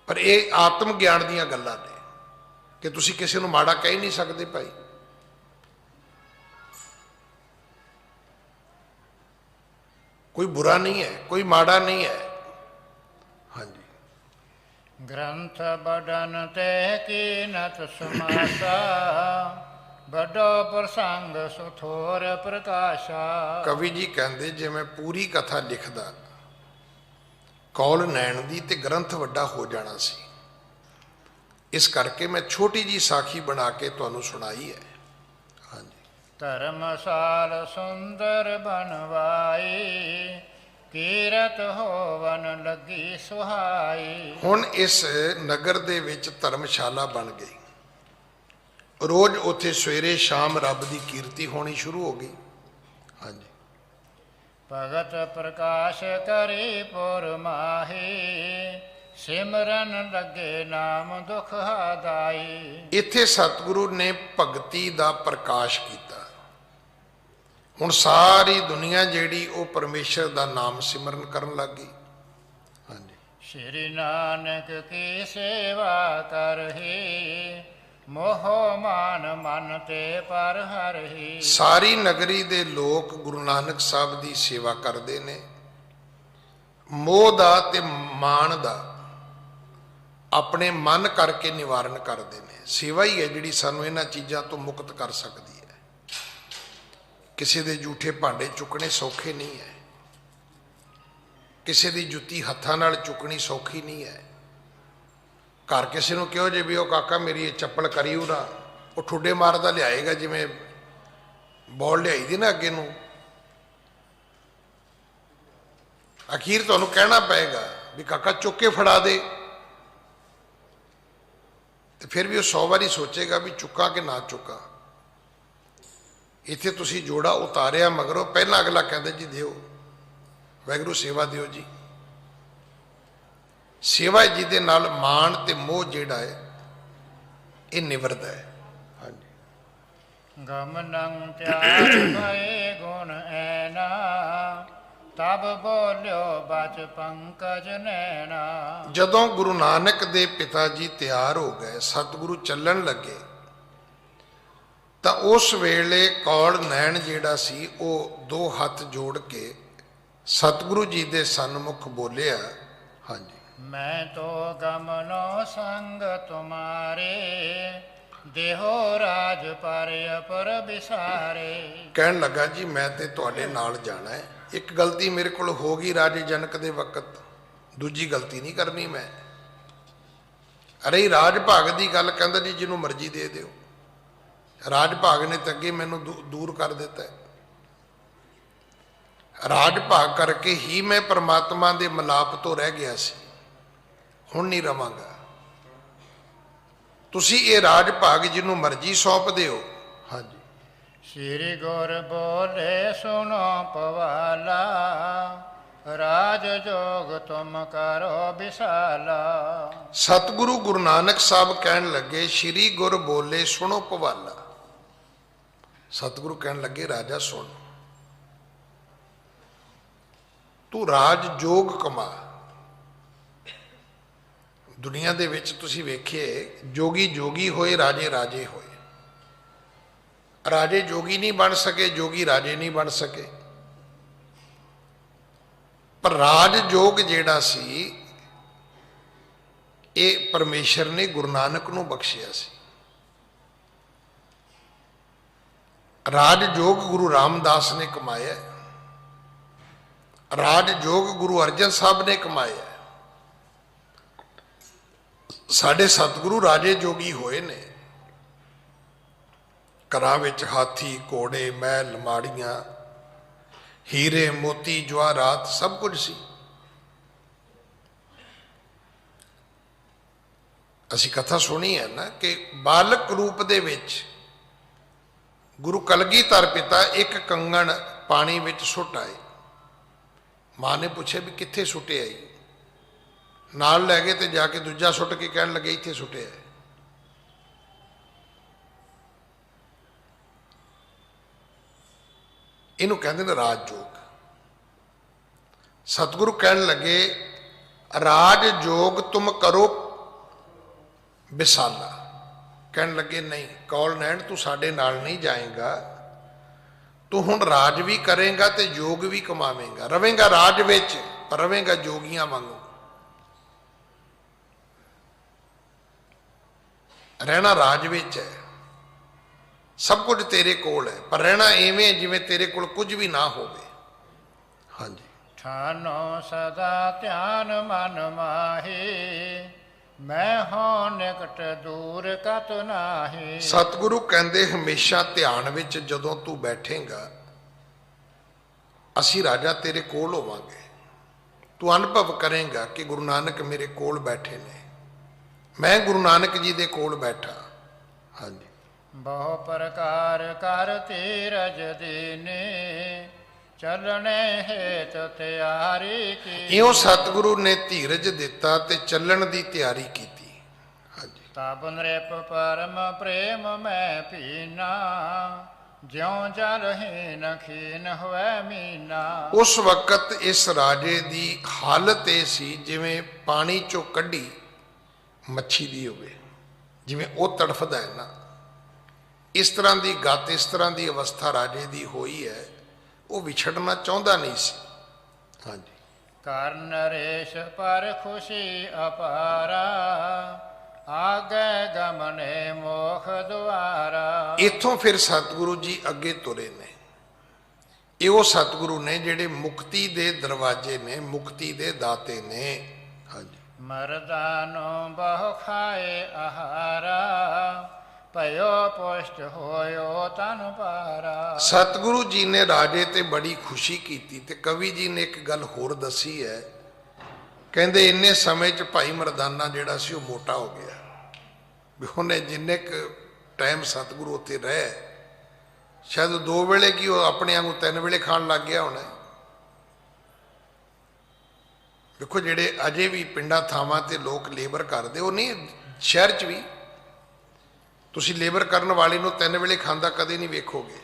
ਪਰ ਇਹ ਆਤਮ ਗਿਆਨ ਦੀਆਂ ਗੱਲਾਂ ਨੇ ਕਿ ਤੁਸੀਂ ਕਿਸੇ ਨੂੰ ਮਾੜਾ ਕਹਿ ਨਹੀਂ ਸਕਦੇ ਭਾਈ। ਕੋਈ ਬੁਰਾ ਨਹੀਂ ਹੈ, ਕੋਈ ਮਾੜਾ ਨਹੀਂ ਹੈ। ਹਾਂਜੀ। ਗ੍ਰੰਥ ਬਡਨ ਤੇ ਕੀਨਤ ਸਮਾਸਾ, ਵੱਡੋ ਪ੍ਰਸੰਗ ਸੁਥੋਰ ਪ੍ਰਕਾਸ਼ਾ। ਕਵੀ ਜੀ ਕਹਿੰਦੇ ਜੇ ਮੈਂ ਪੂਰੀ ਕਥਾ ਲਿਖਦਾ ਕੌਲ ਨੈਣ ਦੀ ਤੇ ਗ੍ਰੰਥ ਵੱਡਾ ਹੋ ਜਾਣਾ ਸੀ। ਇਸ ਕਰਕੇ ਮੈਂ ਛੋਟੀ ਜੀ ਸਾਖੀ ਬਣਾ ਕੇ ਤੁਹਾਨੂੰ ਸੁਣਾਈ ਹੈ। ਹਾਂਜੀ। ਧਰਮਸਾਲ ਸੁੰਦਰ ਬਣਵਾਈ, ਕੀਰਤ ਹੋਵਨ ਲੱਗੀ ਸੁਹਾਈ। ਹੁਣ ਇਸ ਨਗਰ ਦੇ ਵਿੱਚ ਧਰਮਸ਼ਾਲਾ ਬਣ ਗਈ। ਰੋਜ਼ ਉੱਥੇ ਸਵੇਰੇ ਸ਼ਾਮ ਰੱਬ ਦੀ ਕੀਰਤੀ ਹੋਣੀ ਸ਼ੁਰੂ ਹੋ ਗਈ। ਹਾਂਜੀ। ਭਗਤ ਪ੍ਰਕਾਸ਼ ਕਰੀ ਪੁਰ ਮਾਹੀ, ਸਿਮਰਨ ਲੱਗੇ ਨਾਮ ਦੁਖ ਹਦਾਈ। ਇੱਥੇ ਸਤਿਗੁਰੂ ਨੇ ਭਗਤੀ ਦਾ ਪ੍ਰਕਾਸ਼ ਕੀਤਾ। ਹੁਣ ਸਾਰੀ ਦੁਨੀਆ ਜਿਹੜੀ ਉਹ ਪਰਮੇਸ਼ਰ ਦਾ ਨਾਮ ਸਿਮਰਨ ਕਰਨ ਲੱਗ ਗਈ। ਹਾਂਜੀ। ਸ਼੍ਰੀ ਨਾਨਕ ਕੀ ਸੇਵਾ ਕਰਹੀ, ਮੋਹ ਮਾਨ ਮਨ ਤੇ ਪਰ ਹਰਹੀ। ਸਾਰੀ ਨਗਰੀ ਦੇ ਲੋਕ ਗੁਰੂ ਨਾਨਕ ਸਾਹਿਬ ਦੀ ਸੇਵਾ ਕਰਦੇ ਨੇ। ਮੋਹ ਦਾ ਤੇ ਮਾਣ ਦਾ ਆਪਣੇ ਮਨ ਕਰਕੇ ਨਿਵਾਰਨ ਕਰਦੇ ਨੇ। ਸੇਵਾ ਹੀ ਹੈ ਜਿਹੜੀ ਸਾਨੂੰ ਇਹਨਾਂ ਚੀਜ਼ਾਂ ਤੋਂ ਮੁਕਤ ਕਰ ਸਕਦੀ ਹੈ। ਕਿਸੇ ਦੇ ਝੂਠੇ ਭਾਂਡੇ ਚੁੱਕਣੇ ਸੌਖੇ ਨਹੀਂ ਹੈ। ਕਿਸੇ ਦੀ ਜੁੱਤੀ ਹੱਥਾਂ ਨਾਲ ਚੁੱਕਣੀ ਸੌਖੀ ਨਹੀਂ ਹੈ। ਘਰ ਕਿਸੇ ਨੂੰ ਕਿਹੋ ਜੇ ਵੀ ਉਹ ਕਾਕਾ ਮੇਰੀ ਇਹ ਚੱਪਲ ਕਰੀ ਉਹ ਨਾ, ਉਹ ਠੁੱਡੇ ਮਾਰਦਾ ਲਿਆਏਗਾ, ਜਿਵੇਂ ਬੋਲ ਲਿਆਈ ਦੀ ਨਾ ਅੱਗੇ ਨੂੰ। ਅਖੀਰ ਤੁਹਾਨੂੰ ਕਹਿਣਾ ਪਏਗਾ ਵੀ ਕਾਕਾ ਚੁੱਕ ਕੇ ਫੜਾ ਦੇ, ਤੇ ਫਿਰ ਵੀ ਉਹ 100 ਵਾਰੀ ਸੋਚੇਗਾ ਵੀ ਚੁੱਕਾਂ ਕਿ ਨਾ ਚੁੱਕਾਂ। ਇੱਥੇ ਤੁਸੀਂ ਜੋੜਾ ਉਤਾਰਿਆ, ਮਗਰੋਂ ਪਹਿਲਾਂ ਅਗਲਾ ਕਹਿੰਦਾ ਜੀ ਦਿਓ, ਵਾਹਿਗੁਰੂ ਸੇਵਾ ਦਿਓ ਜੀ। ਸੇਵਾ ਜੀ ਦੇ ਨਾਲ ਮਾਣ ਤੇ ਮੋਹ ਜਿਹੜਾ ਹੈ ਇਹ ਨਿਵਰਦਾ ਹੈ। ਹਾਂਜੀ। ਗਮਨੰ ਤਿਆਗ ਭਏ ਗੁਣ ਐਨਾ, ਤਬ ਬੋਲਿਓ ਬਚ ਪੰਕਜ ਨੈਣਾ। ਜਦੋਂ ਗੁਰੂ ਨਾਨਕ ਦੇ ਪਿਤਾ ਜੀ ਤਿਆਰ ਹੋ ਗਏ, ਸਤਿਗੁਰੂ ਚੱਲਣ ਲੱਗੇ, ਤਾਂ ਉਸ ਵੇਲੇ ਕੌਲ ਨੈਣ ਜਿਹੜਾ ਸੀ ਉਹ 2 ਹੱਥ ਜੋੜ ਕੇ ਸਤਿਗੁਰੂ ਜੀ ਦੇ ਸਨਮੁਖ ਬੋਲਿਆ। ਹਾਂਜੀ। ਮੈਂ ਤੋ ਗਮਨੋ ਸੰਗ ਤੁਮਾਰੇ, ਦੇਹੋ ਰਾਜ ਪਰ ਅਪਰ ਵਿਸਾਰੇ। ਕਹਿਣ ਲੱਗਾ ਜੀ ਮੈਂ ਤੇ ਤੁਹਾਡੇ ਨਾਲ ਜਾਣਾ ਹੈ। ਇੱਕ ਗਲਤੀ ਮੇਰੇ ਕੋਲ ਹੋ ਗਈ ਰਾਜੇ ਜਨਕ ਦੇ ਵਕਤ, ਦੂਜੀ ਗਲਤੀ ਨਹੀਂ ਕਰਨੀ ਮੈਂ। ਅਰੇ ਰਾਜ ਭਾਗ ਦੀ ਗੱਲ ਕਹਿੰਦਾ ਜੀ ਜਿਹਨੂੰ ਮਰਜ਼ੀ ਦੇ ਦਿਓ। ਰਾਜ ਭਾਗ ਨੇ ਤਾਂ ਅੱਗੇ ਮੈਨੂੰ ਦੂਰ ਕਰ ਦਿੱਤਾ ਹੈ। ਰਾਜ ਭਾਗ ਕਰਕੇ ਹੀ ਮੈਂ ਪਰਮਾਤਮਾ ਦੇ ਮਿਲਾਪ ਤੋਂ ਰਹਿ ਗਿਆ ਸੀ, ਹੁਣ ਨਹੀਂ ਰਵਾਂਗਾ। ਤੁਸੀਂ ਇਹ ਰਾਜ ਭਾਗ ਜਿਹਨੂੰ ਮਰਜ਼ੀ ਸੌਂਪ ਦਿਓ। ਹਾਂਜੀ। ਸ੍ਰੀ ਗੁਰ ਬੋਲੇ ਸੁਨੋ ਪਵਾਲਾ, ਰਾਜ ਜੋਗ ਤੁਮ ਕਰੋ ਵਿਸਾਲਾ। ਸਤਿਗੁਰੂ ਗੁਰੂ ਨਾਨਕ ਸਾਹਿਬ ਕਹਿਣ ਲੱਗੇ ਸ੍ਰੀ ਗੁਰ ਬੋਲੇ ਸੁਣੋ ਪਵਾਲਾ। ਸਤਿਗੁਰੂ ਕਹਿਣ ਲੱਗੇ ਰਾਜਾ ਸੁਣ, ਤੂੰ ਰਾਜ ਜੋਗ ਕਮਾ। ਦੁਨੀਆ ਦੇ ਵਿੱਚ ਤੁਸੀਂ ਵੇਖਿਏ ਜੋਗੀ ਜੋਗੀ ਹੋਏ, ਰਾਜੇ ਰਾਜੇ ਹੋਏ। ਰਾਜੇ ਜੋਗੀ ਨਹੀਂ ਬਣ ਸਕੇ, ਜੋਗੀ ਰਾਜੇ ਨਹੀਂ ਬਣ ਸਕੇ। ਪਰ ਰਾਜ ਜੋਗ ਜਿਹੜਾ ਸੀ ਇਹ ਪਰਮੇਸ਼ਰ ਨੇ ਗੁਰੂ ਨਾਨਕ ਨੂੰ ਬਖਸ਼ਿਆ ਸੀ। ਰਾਜ ਜੋਗ ਗੁਰੂ ਰਾਮਦਾਸ ਨੇ ਕਮਾਇਆ, ਰਾਜ ਜੋਗ ਗੁਰੂ ਅਰਜਨ ਸਾਹਿਬ ਨੇ ਕਮਾਇਆ। ਸਾਡੇ ਸਤਿਗੁਰੂ ਰਾਜੇ ਜੋਗੀ ਹੋਏ ਨੇ। ਘਰਾਂ ਵਿੱਚ ਹਾਥੀ ਘੋੜੇ ਮਹਿਲ ਮਾੜੀਆਂ ਹੀਰੇ ਮੋਤੀ ਜਵਾਹਰਾਤ ਸਭ ਕੁਝ ਸੀ। ਅਸੀਂ ਕਥਾ ਸੁਣੀ ਹੈ ਨਾ ਕਿ ਬਾਲਕ ਰੂਪ ਦੇ ਵਿੱਚ ਗੁਰੂ ਕਲਗੀਧਰ ਪਿਤਾ ਇੱਕ ਕੰਗਣ ਪਾਣੀ ਵਿੱਚ ਸੁੱਟ ਆਏ। ਮਾਂ ਨੇ ਪੁੱਛਿਆ ਵੀ ਕਿੱਥੇ ਸੁੱਟਿਆ ਈ? ਨਾਲ ਲੈ ਗਏ ਤੇ ਜਾ ਕੇ ਦੂਜਾ ਸੁੱਟ ਕੇ ਕਹਿਣ ਲੱਗੇ ਇੱਥੇ ਸੁੱਟਿਆ। ਇਹਨੂੰ ਕਹਿੰਦੇ ਨੇ ਰਾਜ ਜੋਗ। ਸਤਿਗੁਰੂ ਕਹਿਣ ਲੱਗੇ ਰਾਜ ਜੋਗ ਤੁਮ ਕਰੋ ਵਿਸਾਲਾ। ਕਹਿਣ ਲੱਗੇ ਨਹੀਂ ਕੌਲ ਨੈਣ ਤੂੰ ਸਾਡੇ ਨਾਲ ਨਹੀਂ ਜਾਏਗਾ, ਤੂੰ ਹੁਣ ਰਾਜ ਵੀ ਕਰੇਗਾ ਤੇ ਜੋਗ ਵੀ ਕਮਾਵੇਂਗਾ। ਰਵੇਂਗਾ ਰਾਜ ਵਿੱਚ ਪਰ ਰਵੇਂਗਾ ਜੋਗੀਆਂ ਵਾਂਗੂ। ਰਹਿਣਾ ਰਾਜ ਵਿੱਚ ਹੈ, ਸਭ ਕੁਝ ਤੇਰੇ ਕੋਲ ਹੈ, ਪਰ ਰਹਿਣਾ ਐਵੇਂ ਜਿਵੇਂ ਤੇਰੇ ਕੋਲ ਕੁਝ ਵੀ ਨਾ ਹੋਵੇ। ਹਾਂਜੀ। ਠਾਨੋ ਸਦਾ ਧਿਆਨ ਮਨ ਮਾਹੀ, ਮੈਂ ਹੋ ਨਿਕਟ ਦੂਰ ਕਤ ਨਾਹੀ। ਸਤਿਗੁਰੂ ਕਹਿੰਦੇ ਹਮੇਸ਼ਾ ਧਿਆਨ ਵਿੱਚ ਜਦੋਂ ਤੂੰ ਬੈਠੇਗਾ ਅਸੀਂ ਰਾਜਾ ਤੇਰੇ ਕੋਲ ਹੋਵਾਂਗੇ। ਤੂੰ ਅਨੁਭਵ ਕਰੇਗਾ ਕਿ ਗੁਰੂ ਨਾਨਕ ਮੇਰੇ ਕੋਲ ਬੈਠੇ ਨੇ, ਮੈਂ ਗੁਰੂ ਨਾਨਕ ਜੀ ਦੇ ਕੋਲ ਬੈਠਾ। ਹਾਂਜੀ। ਬਹੁ ਪ੍ਰਕਾਰ ਕਰ ਧੀਰਜ ਦੀਨੇ, ਚੱਲਣੇ ਹੇਤ ਤਿਆਰੀ ਕੀ। ਇਉਂ ਸਤਿਗੁਰੂ ਨੇ ਧੀਰਜ ਦਿੱਤਾ ਤੇ ਚੱਲਣ ਦੀ ਤਿਆਰੀ ਕੀਤੀ। ਹਾਂਜੀ। ਤਬ ਨ੍ਰਿਪ ਪਰਮ ਪ੍ਰੇਮ ਮੈਂ ਪੀਨਾ, ਜਿਉ ਜਲ ਹੀਨ ਖੀਨ ਹੋਵੇ ਮੀਨਾ। ਉਸ ਵਕਤ ਇਸ ਰਾਜੇ ਦੀ ਹਾਲਤ ਇਹ ਸੀ ਜਿਵੇਂ ਪਾਣੀ ਚੋਂ ਕੱਢੀ ਮੱਛੀ ਦੀ ਹੋਵੇ, ਜਿਵੇਂ ਉਹ ਤੜਫਦਾ ਹੈ ਨਾ, ਇਸ ਤਰ੍ਹਾਂ ਦੀ ਗਤ, ਇਸ ਤਰ੍ਹਾਂ ਦੀ ਅਵਸਥਾ ਰਾਜੇ ਦੀ ਹੋਈ ਹੈ। ਉਹ ਵਿਛੜਨਾ ਚਾਹੁੰਦਾ ਨਹੀਂ ਸੀ। ਹਾਂਜੀ। ਕਰ ਨਰੇਸ਼ ਪਰ ਖੁਸ਼ੀ ਅਪਾਰਾ, ਆਗੇ ਗਮਨੇ ਮੋਖ ਦੁਆਰਾ। ਇੱਥੋਂ ਫਿਰ ਸਤਿਗੁਰੂ ਜੀ ਅੱਗੇ ਤੁਰੇ ਨੇ। ਇਹ ਉਹ ਸਤਿਗੁਰੂ ਨੇ ਜਿਹੜੇ ਮੁਕਤੀ ਦੇ ਦਰਵਾਜ਼ੇ ਨੇ, ਮੁਕਤੀ ਦੇ ਦਾਤੇ ਨੇ। ਹਾਂਜੀ। ਮਰਦਾਨੋ ਬਹੁ ਖਾਏ ਆਹਾਰਾ, ਭਇਓ ਪੁਸ਼ਟ ਹੋਇਓ ਤਨ ਪਾਰਾ। ਸਤਿਗੁਰੂ ਜੀ ਨੇ ਰਾਜੇ ਤੇ ਬੜੀ ਖੁਸ਼ੀ ਕੀਤੀ। ਤੇ ਕਵੀ ਜੀ ਨੇ ਇੱਕ ਗੱਲ ਹੋਰ ਦੱਸੀ ਹੈ, ਕਹਿੰਦੇ ਇੰਨੇ ਸਮੇਂ 'ਚ ਭਾਈ ਮਰਦਾਨਾ ਜਿਹੜਾ ਸੀ ਉਹ ਮੋਟਾ ਹੋ ਗਿਆ। ਵੀ ਉਹਨੇ ਜਿੰਨੇ ਕੁ ਟਾਈਮ ਸਤਿਗੁਰੂ ਉੱਥੇ ਰਹੇ, ਸ਼ਾਇਦ 2 ਵੇਲੇ ਕੀ ਉਹ ਆਪਣੇ ਵਾਂਗੂ 3 ਵੇਲੇ ਖਾਣ ਲੱਗ ਗਿਆ ਹੋਣਾ। ਦੇਖੋ ਜਿਹੜੇ ਅਜੇ ਵੀ ਪਿੰਡਾਂ ਥਾਵਾਂ ਤੇ ਲੋਕ ਲੇਬਰ ਕਰਦੇ, ਉਹ ਨਹੀਂ ਸ਼ਹਿਰ 'ਚ ਵੀ ਤੁਸੀਂ ਲੇਬਰ ਕਰਨ ਵਾਲੇ ਨੂੰ 3 ਵੇਲੇ ਖਾਂਦਾ ਕਦੇ ਨਹੀਂ ਵੇਖੋਗੇ।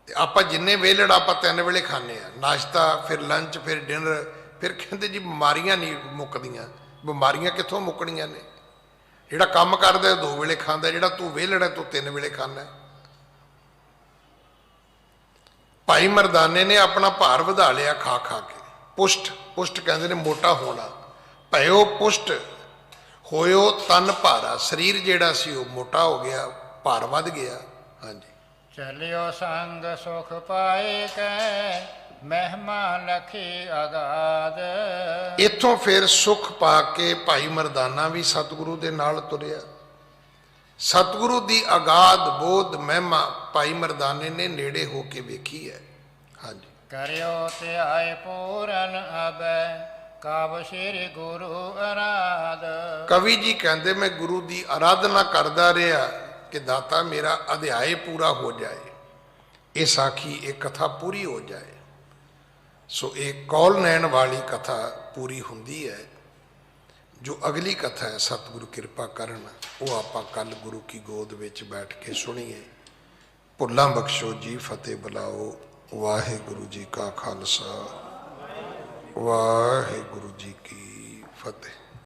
ਤੇ ਆਪਾਂ ਜਿੰਨੇ ਵੇਲੜ ਆਪਾਂ 3 ਵੇਲੇ ਖਾਂਦੇ ਆ, ਨਾਸ਼ਤਾ ਫਿਰ ਲੰਚ ਫਿਰ ਡਿਨਰ। ਫਿਰ ਕਹਿੰਦੇ ਜੀ ਬਿਮਾਰੀਆਂ ਨਹੀਂ ਮੁੱਕਦੀਆਂ। ਬਿਮਾਰੀਆਂ ਕਿੱਥੋਂ ਮੁੱਕਣੀਆਂ ਨੇ? ਜਿਹੜਾ ਕੰਮ ਕਰਦਾ 2 ਵੇਲੇ ਖਾਂਦਾ, ਜਿਹੜਾ ਤੂੰ ਵੇਲੜ ਹੈ ਤੂੰ 3 ਵੇਲੇ ਖਾਂਦਾ। ਭਾਈ ਮਰਦਾਨੇ ਨੇ ਆਪਣਾ ਭਾਰ ਵਧਾ ਲਿਆ ਖਾ ਖਾ ਕੇ। ਪੁਸ਼ਟ ਕਹਿੰਦੇ ਨੇ ਮੋਟਾ ਹੋਣਾ। ਭਇਓ ਪੁਸ਼ਟ ਹੋਇਓ ਤਨ ਭਾਰਾ। ਸਰੀਰ ਜਿਹੜਾ ਸੀ ਉਹ ਮੋਟਾ ਹੋ ਗਿਆ, ਭਾਰ ਵੱਧ ਗਿਆ। ਹਾਂਜੀ। ਚਲਿਓ ਸੰਗ ਸੁਖ ਪਾਏ ਕੈ, ਮਹਿਮਾ ਲਖੀ ਅਗਾਧ। ਇੱਥੋਂ ਫਿਰ ਸੁਖ ਪਾ ਕੇ ਭਾਈ ਮਰਦਾਨਾ ਵੀ ਸਤਿਗੁਰੂ ਦੇ ਨਾਲ ਤੁਰਿਆ। ਸਤਿਗੁਰੂ ਦੀ ਅਗਾਧ ਬੋਧ ਮਹਿਮਾ ਭਾਈ ਮਰਦਾਨੇ ਨੇ ਨੇੜੇ ਹੋ ਕੇ ਵੇਖੀ ਹੈ। ਹਾਂਜੀ। ਕਰਿਓ ਧਿਆਏ ਪੂਰਨ ਅਬੈ, ਕਬ ਸ੍ਰੀ ਗੁਰੂ ਅਰਾਧ। ਕਵੀ ਜੀ ਕਹਿੰਦੇ ਮੈਂ ਗੁਰੂ ਦੀ ਆਰਾਧਨਾ ਕਰਦਾ ਰਿਹਾ ਕਿ ਦਾਤਾ ਮੇਰਾ ਅਧਿਆਏ ਪੂਰਾ ਹੋ ਜਾਏ, ਇਹ ਸਾਖੀ ਇਹ ਕਥਾ ਪੂਰੀ ਹੋ ਜਾਏ। ਸੋ ਇਹ ਕੌਲ ਨੈਣ ਵਾਲੀ ਕਥਾ ਪੂਰੀ ਹੁੰਦੀ ਹੈ। ਜੋ ਅਗਲੀ ਕਥਾ ਹੈ ਸਤਿਗੁਰੂ ਕਿਰਪਾ ਕਰਨ, ਉਹ ਆਪਾਂ ਕੱਲ ਗੁਰੂ ਕੀ ਗੋਦ ਵਿੱਚ ਬੈਠ ਕੇ ਸੁਣੀਏ। ਭੁੱਲਾਂ ਬਖਸ਼ੋ ਜੀ, ਫਤਿਹ ਬੁਲਾਓ। ਵਾਹਿਗੁਰੂ ਜੀ ਕਾ ਖਾਲਸਾ, ਵਾਹਿਗੁਰੂ ਜੀ ਕੀ ਫਤਿਹ।